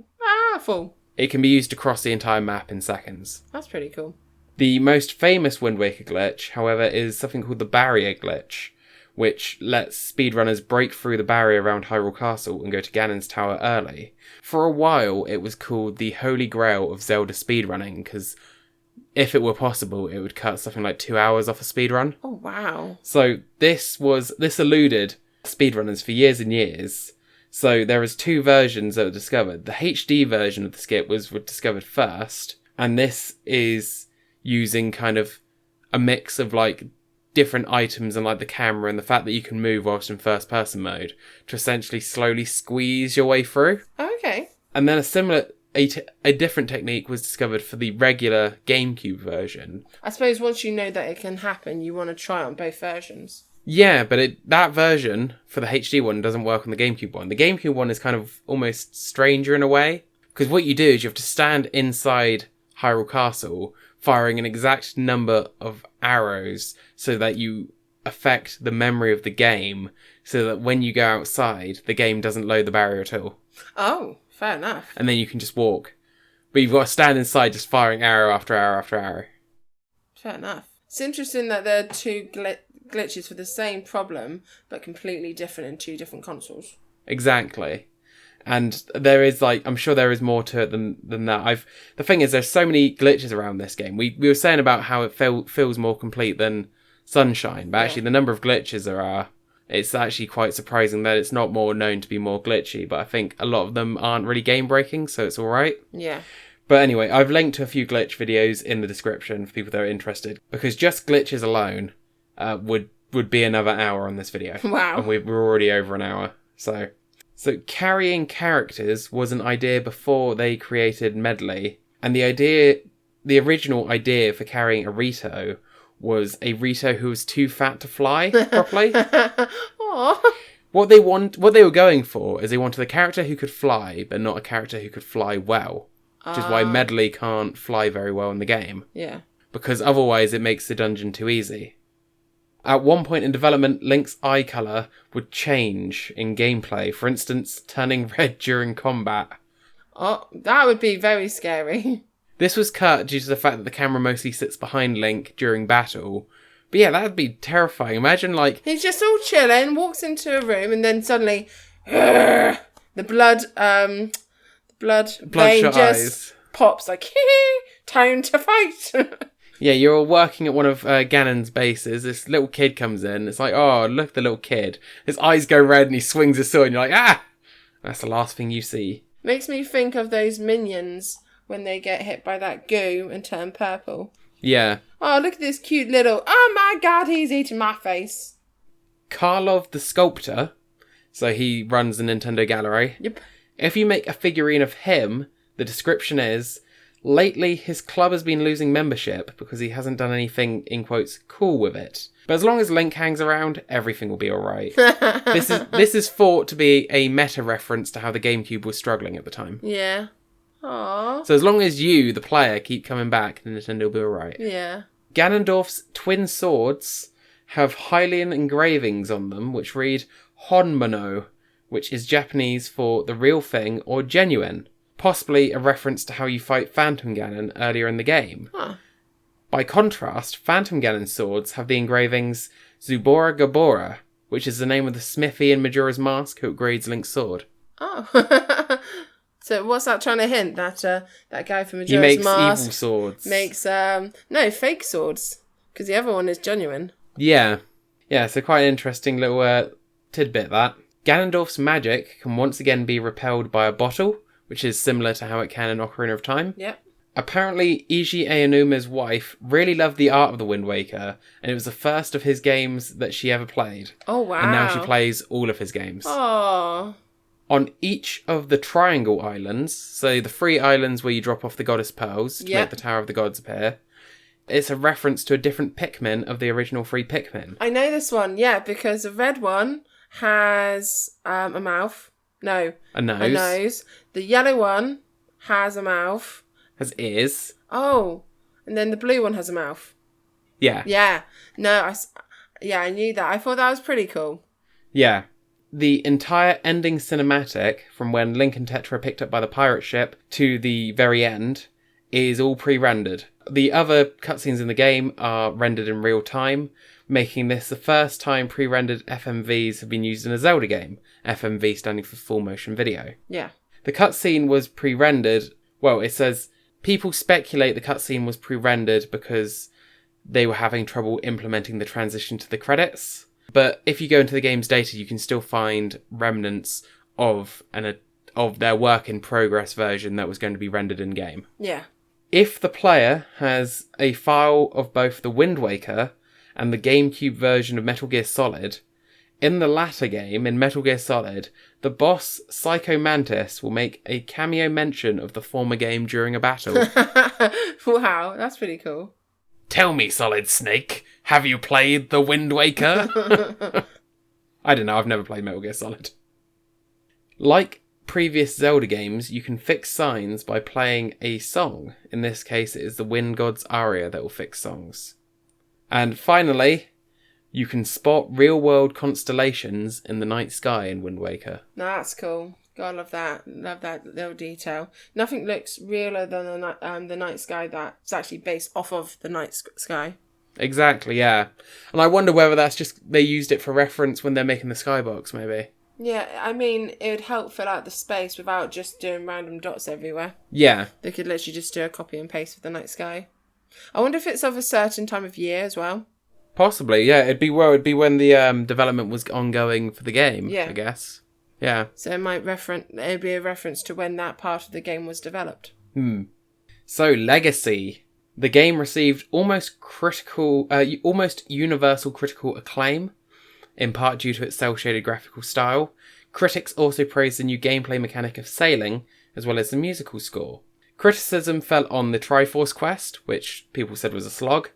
Speaker 1: full.
Speaker 2: It can be used to cross the entire map in seconds.
Speaker 1: That's pretty cool.
Speaker 2: The most famous Wind Waker glitch, however, is something called the Barrier glitch, which lets speedrunners break through the barrier around Hyrule Castle and go to Ganon's Tower early. For a while, it was called the Holy Grail of Zelda speedrunning, because if it were possible, it would cut something like 2 hours off a speedrun.
Speaker 1: Oh, wow.
Speaker 2: So this eluded speedrunners for years and years. So there is two versions that were discovered. The HD version of the skip was discovered first, and this is using kind of a mix of like different items and like the camera and the fact that you can move whilst in first person mode to essentially slowly squeeze your way through.
Speaker 1: Oh, okay.
Speaker 2: And then a different technique was discovered for the regular GameCube version.
Speaker 1: I suppose once you know that it can happen, you want to try it on both versions.
Speaker 2: Yeah, but that version for the HD one doesn't work on the GameCube one. The GameCube one is kind of almost stranger in a way, because what you do is you have to stand inside Hyrule Castle, firing an exact number of arrows so that you affect the memory of the game, so that when you go outside, the game doesn't load the barrier at all.
Speaker 1: Oh, fair enough.
Speaker 2: And then you can just walk. But you've got to stand inside just firing arrow after arrow after arrow.
Speaker 1: Fair enough. It's interesting that there are two glitches for the same problem, but completely different in two different consoles.
Speaker 2: Exactly. And there is I'm sure there is more to it than that. The thing is, there's so many glitches around this game. We were saying about how it feels more complete than Sunshine, but actually the number of glitches there are, it's actually quite surprising that it's not more known to be more glitchy, but I think a lot of them aren't really game breaking, so it's alright.
Speaker 1: Yeah.
Speaker 2: But anyway, I've linked to a few glitch videos in the description for people that are interested, because just glitches alone would be another hour on this video.
Speaker 1: Wow.
Speaker 2: And we're already over an hour. So carrying characters was an idea before they created Medley. And the original idea for carrying a Rito was a Rito who was too fat to fly properly.
Speaker 1: Aww.
Speaker 2: What they were going for is they wanted a character who could fly, but not a character who could fly well. Which is why Medley can't fly very well in the game.
Speaker 1: Yeah.
Speaker 2: Because otherwise it makes the dungeon too easy. At one point in development, Link's eye colour would change in gameplay. For instance, turning red during combat.
Speaker 1: Oh, that would be very scary.
Speaker 2: This was cut due to the fact that the camera mostly sits behind Link during battle. But yeah, that would be terrifying. Imagine, like...
Speaker 1: He's just all chilling, walks into a room, and then suddenly... the blood vein just
Speaker 2: eyes.
Speaker 1: Pops like, time to fight.
Speaker 2: Yeah, you're working at one of Ganon's bases. This little kid comes in. It's like, oh, look at the little kid. His eyes go red and he swings his sword and you're like, ah! That's the last thing you see.
Speaker 1: Makes me think of those minions when they get hit by that goo and turn purple.
Speaker 2: Yeah.
Speaker 1: Oh, look at this cute little... Oh my god, he's eating my face.
Speaker 2: Karlov the Sculptor, so he runs the Nintendo Gallery.
Speaker 1: Yep.
Speaker 2: If you make a figurine of him, the description is, lately his club has been losing membership because he hasn't done anything, in quotes, cool with it. But as long as Link hangs around, everything will be alright. This is thought to be a meta reference to how the GameCube was struggling at the time.
Speaker 1: Yeah. Aww.
Speaker 2: So as long as you, the player, keep coming back, the Nintendo will be alright.
Speaker 1: Yeah.
Speaker 2: Ganondorf's twin swords have Hylian engravings on them, which read Honmono, which is Japanese for the real thing or genuine. Possibly a reference to how you fight Phantom Ganon earlier in the game.
Speaker 1: Huh.
Speaker 2: By contrast, Phantom Ganon's swords have the engravings Zubora Gabora, which is the name of the smithy in Majora's Mask who upgrades Link's sword.
Speaker 1: Oh. So what's that trying to hint? That guy from
Speaker 2: He
Speaker 1: Majora's
Speaker 2: makes
Speaker 1: Mask
Speaker 2: evil swords.
Speaker 1: makes fake swords, because the other one is genuine.
Speaker 2: Yeah, so quite an interesting little tidbit that. Ganondorf's magic can once again be repelled by a bottle, which is similar to how it can in Ocarina of Time.
Speaker 1: Yep.
Speaker 2: Apparently, Eiji Aonuma's wife really loved the art of the Wind Waker, and it was the first of his games that she ever played.
Speaker 1: Oh, wow.
Speaker 2: And now she plays all of his games.
Speaker 1: Oh.
Speaker 2: On each of the Triangle Islands, so the 3 islands where you drop off the Goddess Pearls to make the Tower of the Gods appear, it's a reference to a different Pikmin of the original 3 Pikmin.
Speaker 1: I know this one, yeah, because the red one has a mouth. No.
Speaker 2: A nose.
Speaker 1: A nose. The yellow one has a mouth.
Speaker 2: Has ears.
Speaker 1: Oh. And then the blue one has a mouth.
Speaker 2: Yeah.
Speaker 1: Yeah. No, I knew that. I thought that was pretty cool.
Speaker 2: Yeah. The entire ending cinematic, from when Link and Tetra are picked up by the pirate ship to the very end, is all pre-rendered. The other cutscenes in the game are rendered in real time, making this the first time pre-rendered FMVs have been used in a Zelda game. FMV standing for full motion video.
Speaker 1: Yeah.
Speaker 2: The cutscene was pre-rendered. Well, it says people speculate the cutscene was pre-rendered because they were having trouble implementing the transition to the credits. But if you go into the game's data, you can still find remnants of their work in progress version that was going to be rendered in game.
Speaker 1: Yeah.
Speaker 2: If the player has a file of both the Wind Waker and the GameCube version of Metal Gear Solid, in the latter game, in Metal Gear Solid, the boss Psycho Mantis will make a cameo mention of the former game during a battle.
Speaker 1: Wow, that's pretty cool.
Speaker 2: Tell me, Solid Snake, have you played the Wind Waker? I don't know, I've never played Metal Gear Solid. Like previous Zelda games, you can fix signs by playing a song. In this case, it is the Wind God's aria that will fix songs. And finally, you can spot real-world constellations in the night sky in Wind Waker.
Speaker 1: That's cool. God, love that. Love that little detail. Nothing looks realer than the night sky that's actually based off of the night sky.
Speaker 2: Exactly, yeah. And I wonder whether that's just they used it for reference when they're making the skybox, maybe.
Speaker 1: Yeah, I mean, it would help fill out the space without just doing random dots everywhere.
Speaker 2: Yeah.
Speaker 1: They could literally just do a copy and paste of the night sky. I wonder if it's of a certain time of year as well.
Speaker 2: Possibly, yeah. It'd be when the development was ongoing for the game, I guess. Yeah.
Speaker 1: So it'd be a reference to when that part of the game was developed.
Speaker 2: So, Legacy. The game received almost universal critical acclaim, in part due to its cel-shaded graphical style. Critics also praised the new gameplay mechanic of sailing, as well as the musical score. Criticism fell on the Triforce Quest, which people said was a slog,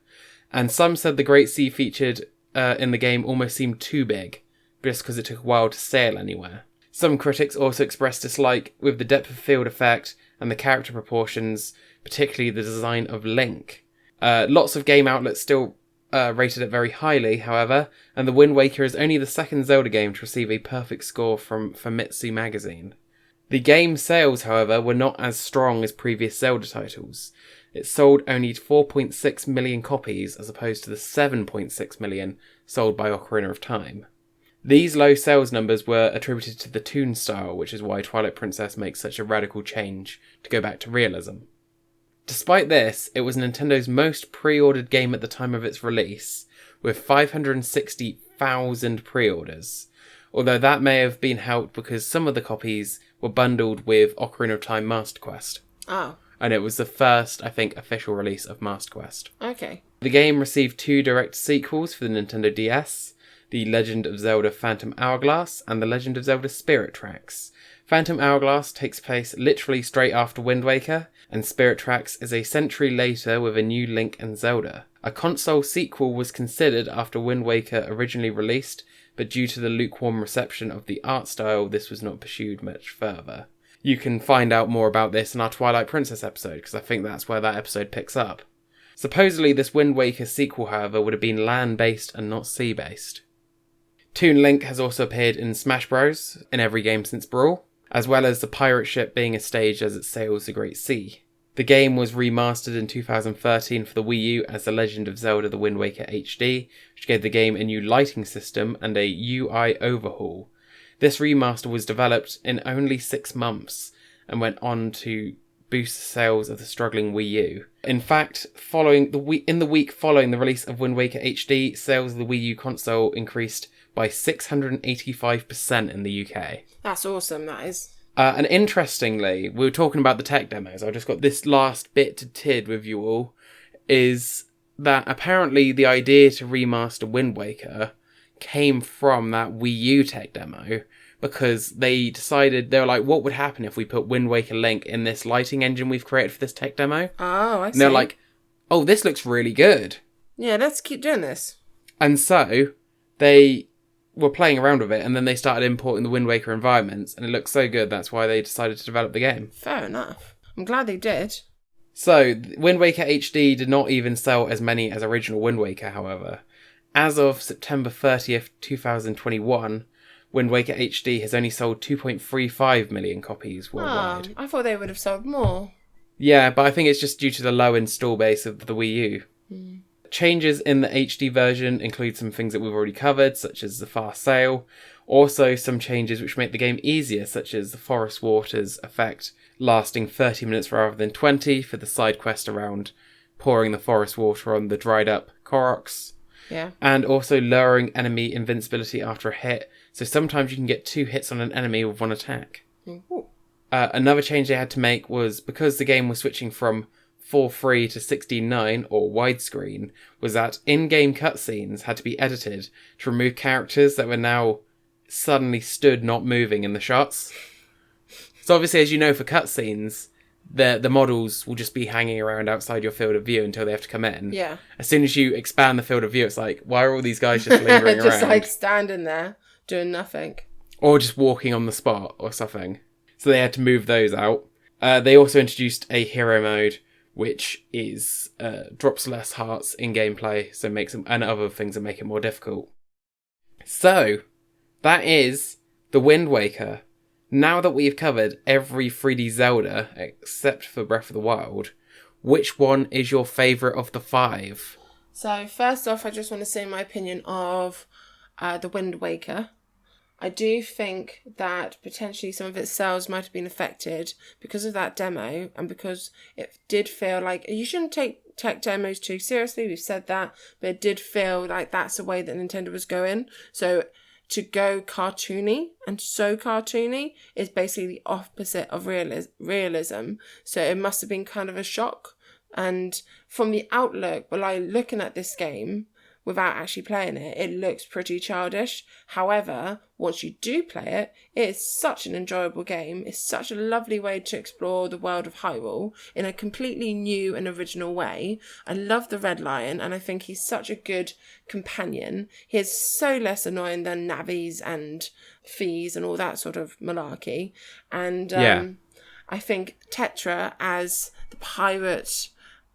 Speaker 2: and some said the Great Sea featured in the game almost seemed too big, just because it took a while to sail anywhere. Some critics also expressed dislike with the depth of field effect and the character proportions, particularly the design of Link. Lots of game outlets still rated it very highly, however, and The Wind Waker is only the second Zelda game to receive a perfect score from Famitsu magazine. The game's sales, however, were not as strong as previous Zelda titles. It sold only 4.6 million copies as opposed to the 7.6 million sold by Ocarina of Time. These low sales numbers were attributed to the toon style, which is why Twilight Princess makes such a radical change to go back to realism. Despite this, it was Nintendo's most pre-ordered game at the time of its release, with 560,000 pre-orders, although that may have been helped because some of the copies were bundled with Ocarina of Time Master Quest.
Speaker 1: Oh.
Speaker 2: And it was the first, I think, official release of Master Quest.
Speaker 1: Okay.
Speaker 2: The game received 2 direct sequels for the Nintendo DS, The Legend of Zelda Phantom Hourglass and The Legend of Zelda Spirit Tracks. Phantom Hourglass takes place literally straight after Wind Waker, and Spirit Tracks is a century later with a new Link and Zelda. A console sequel was considered after Wind Waker originally released, but due to the lukewarm reception of the art style, this was not pursued much further. You can find out more about this in our Twilight Princess episode, because I think that's where that episode picks up. Supposedly, this Wind Waker sequel, however, would have been land-based and not sea-based. Toon Link has also appeared in Smash Bros. In every game since Brawl, as well as the pirate ship being a stage as it sails the Great Sea. The game was remastered in 2013 for the Wii U as The Legend of Zelda The Wind Waker HD, which gave the game a new lighting system and a UI overhaul. This remaster was developed in only 6 months and went on to boost the sales of the struggling Wii U. In fact, in the week following the release of Wind Waker HD, sales of the Wii U console increased by 685% in the UK.
Speaker 1: That's awesome, that is.
Speaker 2: And interestingly, we were talking about the tech demos. I just got this last bit to tid with you all, is that apparently the idea to remaster Wind Waker came from that Wii U tech demo, because they were like, what would happen if we put Wind Waker Link in this lighting engine we've created for this tech demo?
Speaker 1: Oh, I see.
Speaker 2: And they're like, oh, this looks really good.
Speaker 1: Yeah, let's keep doing this.
Speaker 2: And so they were playing around with it, and then they started importing the Wind Waker environments, and it looked so good, that's why they decided to develop the game.
Speaker 1: Fair enough. I'm glad they did.
Speaker 2: So, Wind Waker HD did not even sell as many as original Wind Waker, however. As of September 30th, 2021, Wind Waker HD has only sold 2.35 million copies worldwide.
Speaker 1: I thought they would have sold more.
Speaker 2: Yeah, but I think it's just due to the low install base of the Wii U.
Speaker 1: Mm.
Speaker 2: Changes in the HD version include some things that we've already covered, such as the fast sail. Also, some changes which make the game easier, such as the forest waters effect lasting 30 minutes rather than 20 for the side quest around pouring the forest water on the dried up Koroks.
Speaker 1: Yeah.
Speaker 2: And also lowering enemy invincibility after a hit, so sometimes you can get 2 hits on an enemy with 1 attack.
Speaker 1: Mm.
Speaker 2: Another change they had to make was, because the game was switching from 4:3 to 16:9 or widescreen, was that in-game cutscenes had to be edited to remove characters that were now suddenly stood not moving in the shots. So obviously, as you know, for cutscenes, the models will just be hanging around outside your field of view until they have to come in.
Speaker 1: Yeah.
Speaker 2: As soon as you expand the field of view, it's like, why are all these guys just lingering
Speaker 1: just
Speaker 2: around?
Speaker 1: like standing there doing nothing.
Speaker 2: Or just walking on the spot or something. So they had to move those out. They also introduced a hero mode, which is drops less hearts in gameplay, so makes them, and other things that make it more difficult. So that is the Wind Waker. Now that we've covered every 3D Zelda except for Breath of the Wild, which one is your favourite of the 5?
Speaker 1: So first off, I just want to say my opinion of the Wind Waker. I do think that potentially some of its sales might have been affected because of that demo, and because it did feel like, you shouldn't take tech demos too seriously, we've said that, but it did feel like that's the way that Nintendo was going. So to go cartoony and so cartoony is basically the opposite of realism. So it must have been kind of a shock. And from the outlook, but like looking at this game without actually playing it, it looks pretty childish. However, once you do play it, it is such an enjoyable game. It's such a lovely way to explore the world of Hyrule in a completely new and original way. I love the Red Lion, and I think he's such a good companion. He is so less annoying than Navis and Fees and all that sort of malarkey. And I think Tetra as the pirate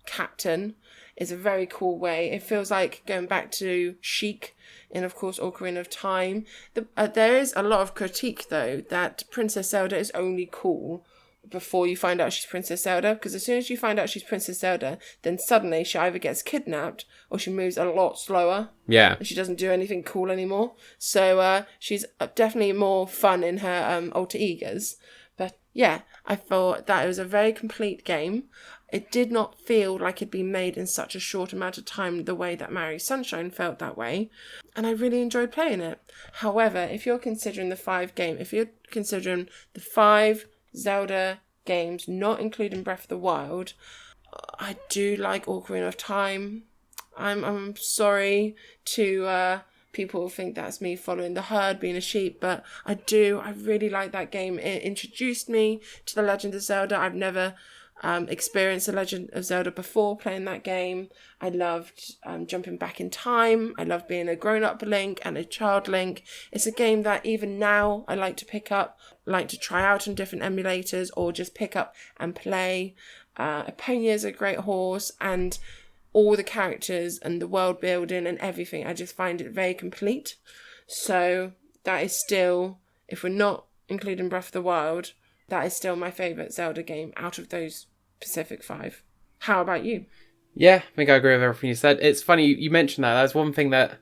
Speaker 1: captain is a very cool way. It feels like going back to Sheik in, of course, Ocarina of Time. There is a lot of critique, though, that Princess Zelda is only cool before you find out she's Princess Zelda, because as soon as you find out she's Princess Zelda, then suddenly she either gets kidnapped or she moves a lot slower.
Speaker 2: Yeah.
Speaker 1: And she doesn't do anything cool anymore. So she's definitely more fun in her alter egos. But yeah, I thought that it was a very complete game. It did not feel like it'd been made in such a short amount of time the way that Mario Sunshine felt that way. And I really enjoyed playing it. However, if you're considering the 5 Zelda games, not including Breath of the Wild, I do like Ocarina of Time. I'm sorry to people who think that's me following the herd, being a sheep, but I really like that game. It introduced me to The Legend of Zelda. I've never experienced The Legend of Zelda before playing that game. I loved jumping back in time. I love being a grown-up Link and a child Link. It's a game that even now I like to pick up, like to try out on different emulators or just pick up and play. Epona is a great horse, and all the characters and the world building and everything, I just find it very complete. So that is still, if we're not including Breath of the Wild, that is still my favourite Zelda game out of those Pacific 5. How about you?
Speaker 2: Yeah, I think I agree with everything you said. It's funny, you mentioned that. That's one thing that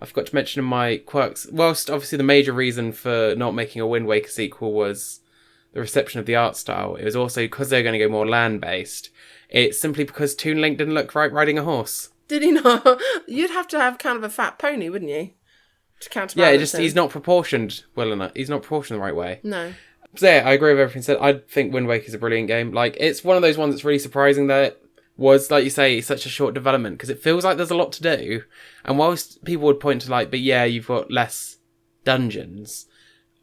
Speaker 2: I forgot to mention in my quirks. Whilst obviously the major reason for not making a Wind Waker sequel was the reception of the art style, it was also because they were going to go more land-based. It's simply because Toon Link didn't look right riding a horse.
Speaker 1: Did he not? You'd have to have kind of a fat pony, wouldn't you? To counterbalance him.
Speaker 2: He's not proportioned well enough. He's not proportioned the right way.
Speaker 1: No.
Speaker 2: So yeah, I agree with everything said. I think Wind Waker is a brilliant game. Like, it's one of those ones that's really surprising that it was, like you say, such a short development, because it feels like there's a lot to do. And whilst people would point to but yeah, you've got less dungeons,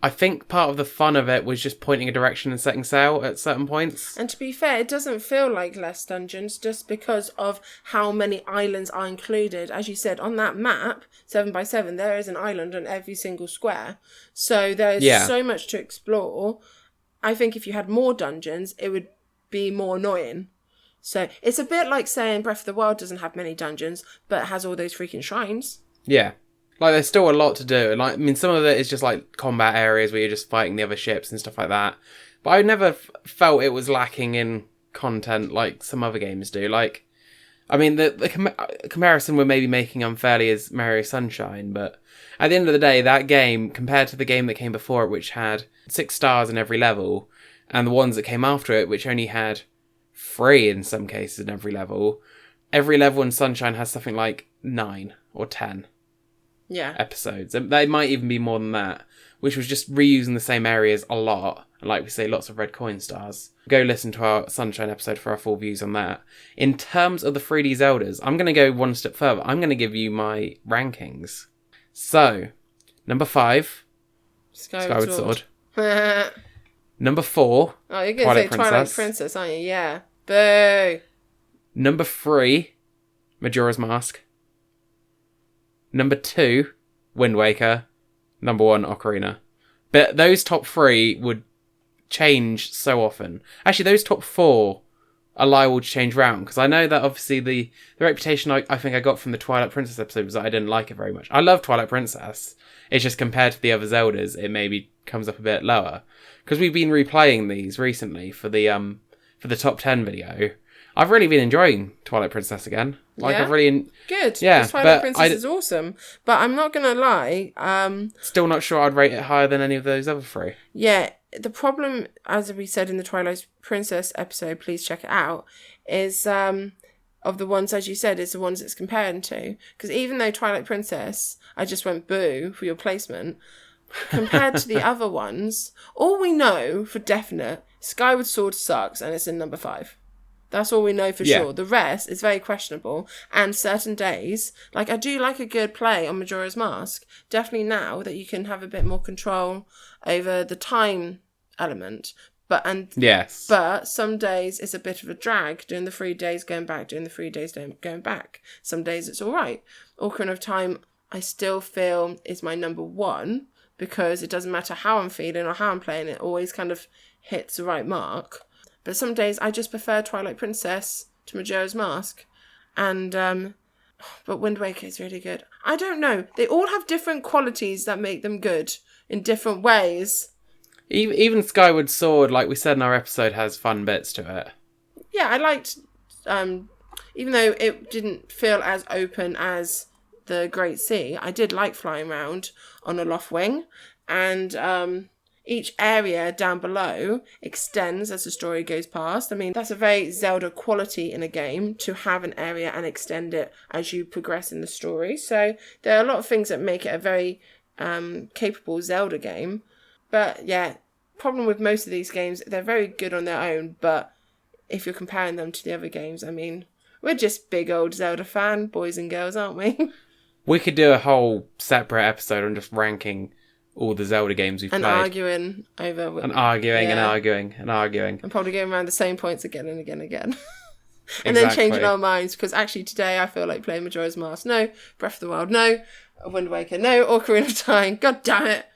Speaker 2: I think part of the fun of it was just pointing a direction and setting sail at certain points.
Speaker 1: And to be fair, it doesn't feel like less dungeons just because of how many islands are included. As you said, on that map, 7x7, there is an island on every single square. So there's so much to explore. I think if you had more dungeons, it would be more annoying. So it's a bit like saying Breath of the Wild doesn't have many dungeons, but has all those freaking shrines.
Speaker 2: Yeah. Like, there's still a lot to do. Like, I mean, some of it is just, combat areas where you're just fighting the other ships and stuff like that. But I never felt it was lacking in content like some other games do. Like, I mean, the comparison we're maybe making unfairly is Mario Sunshine, but at the end of the day, that game, compared to the game that came before it, which had 6 stars in every level, and the ones that came after it, which only had 3 in some cases in every level in Sunshine has something like 9 or 10. Episodes. They might even be more than that, which was just reusing the same areas a lot. And like we say, lots of red coin stars. Go listen to our Sunshine episode for our full views on that. In terms of the 3D Zeldas, I'm going to go one step further. I'm going to give you my rankings. So, number 5, Skyward Sword. Number 4,
Speaker 1: oh, you're going to say Twilight Princess, aren't you? Yeah. Boo!
Speaker 2: Number 3, Majora's Mask. Number 2, Wind Waker. Number 1, Ocarina. But those top 3 would change so often. Actually, those top 4 are liable to change round, because I know that obviously the reputation I think I got from the Twilight Princess episode was that I didn't like it very much. I love Twilight Princess. It's just compared to the other Zeldas, it maybe comes up a bit lower. Because we've been replaying these recently for the top 10 video. I've really been enjoying Twilight Princess again. I've really...
Speaker 1: Good.
Speaker 2: Yeah,
Speaker 1: Twilight Princess is awesome. But I'm not going to lie.
Speaker 2: Still not sure I'd rate it higher than any of those other 3.
Speaker 1: Yeah, the problem, as we said in the Twilight Princess episode, please check it out, is of the ones, as you said, is the ones it's comparing to. Because even though Twilight Princess, I just went boo for your placement, compared to the other ones, all we know for definite, Skyward Sword sucks and it's in number 5. That's all we know for sure. The rest is very questionable. And certain days, like I do like a good play on Majora's Mask. Definitely now that you can have a bit more control over the time element. But some days it's a bit of a drag doing the 3 days going back, doing the 3 days going back. Some days it's all right. Ocarina of Time, I still feel is my number 1 because it doesn't matter how I'm feeling or how I'm playing, it always kind of hits the right mark. But some days I just prefer Twilight Princess to Majora's Mask. And, but Wind Waker is really good. I don't know. They all have different qualities that make them good in different ways.
Speaker 2: Even Skyward Sword, like we said in our episode, has fun bits to it.
Speaker 1: Yeah, I liked, even though it didn't feel as open as the Great Sea, I did like flying around on a loft wing. And, each area down below extends as the story goes past. I mean, that's a very Zelda quality in a game, to have an area and extend it as you progress in the story. So there are a lot of things that make it a very capable Zelda game. But yeah, problem with most of these games, they're very good on their own. But if you're comparing them to the other games, I mean, we're just big old Zelda fan boys and girls, aren't we?
Speaker 2: We could do a whole separate episode on just ranking all the Zelda games we've played. And
Speaker 1: arguing over...
Speaker 2: And arguing.
Speaker 1: And probably going around the same points again and again and again. And then changing our minds, because actually today I feel like playing Majora's Mask. No. Breath of the Wild. No. Wind Waker. No. Ocarina of Time. God damn it.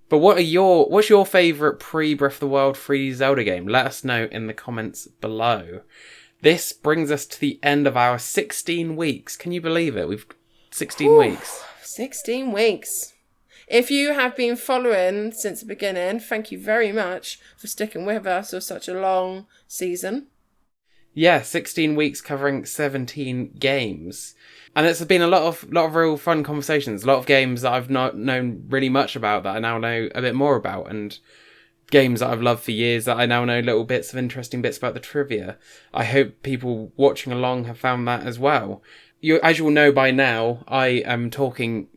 Speaker 2: But what's your favourite pre-Breath of the Wild 3D Zelda game? Let us know in the comments below. This brings us to the end of our 16 weeks. Can you believe it? We've 16 weeks.
Speaker 1: 16 weeks. If you have been following since the beginning, thank you very much for sticking with us for such a long season.
Speaker 2: Yeah, 16 weeks covering 17 games. And it's been a lot of real fun conversations. A lot of games that I've not known really much about that I now know a bit more about. And games that I've loved for years that I now know little bits of interesting bits about the trivia. I hope people watching along have found that as well. As you will know by now, I am talking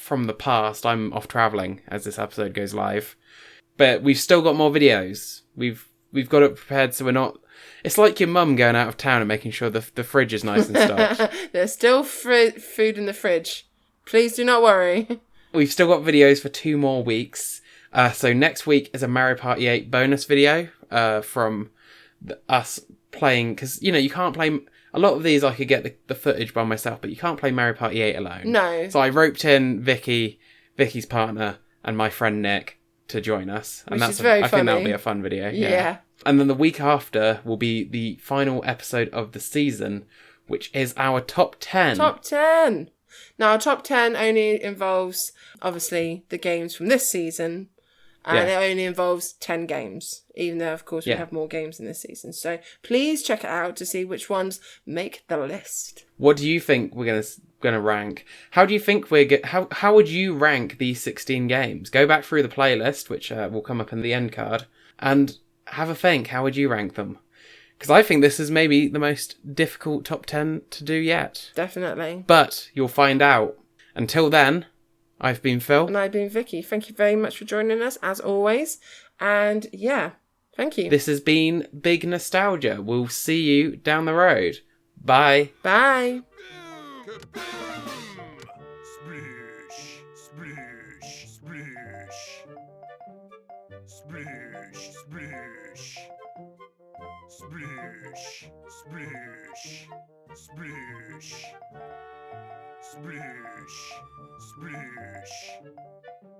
Speaker 2: from the past. I'm off travelling as this episode goes live. But we've still got more videos. We've got it prepared so we're not... It's like your mum going out of town and making sure the fridge is nice and stocked.
Speaker 1: There's still food in the fridge. Please do not worry.
Speaker 2: We've still got videos for 2 more weeks. So next week is a Mario Party 8 bonus video from us playing... Because, you can't play... A lot of these I could get the footage by myself, but you can't play Mario Party 8 alone.
Speaker 1: No.
Speaker 2: So I roped in Vicky's partner, and my friend Nick to join us. And
Speaker 1: Which is very funny.
Speaker 2: I think that'll be a fun video.
Speaker 1: Yeah.
Speaker 2: And then the week after will be the final episode of the season, which is our top 10.
Speaker 1: Top 10! Now, our top 10 only involves, obviously, the games from this season. And it only involves 10 games, even though, of course, we have more games in this season. So please check it out to see which ones make the list.
Speaker 2: What do you think we're gonna rank? How do you think how would you rank these 16 games? Go back through the playlist, which will come up in the end card, and have a think. How would you rank them? Because I think this is maybe the most difficult top 10 to do yet.
Speaker 1: Definitely.
Speaker 2: But you'll find out. Until then... I've been Phil.
Speaker 1: And I've been Vicky. Thank you very much for joining us, as always. And yeah, thank you.
Speaker 2: This has been Big Nostalgia. We'll see you down the road. Bye.
Speaker 1: Bye.
Speaker 3: Splish, splish, splish. Splish, splish. Splish, splish, splish. Splish, splish.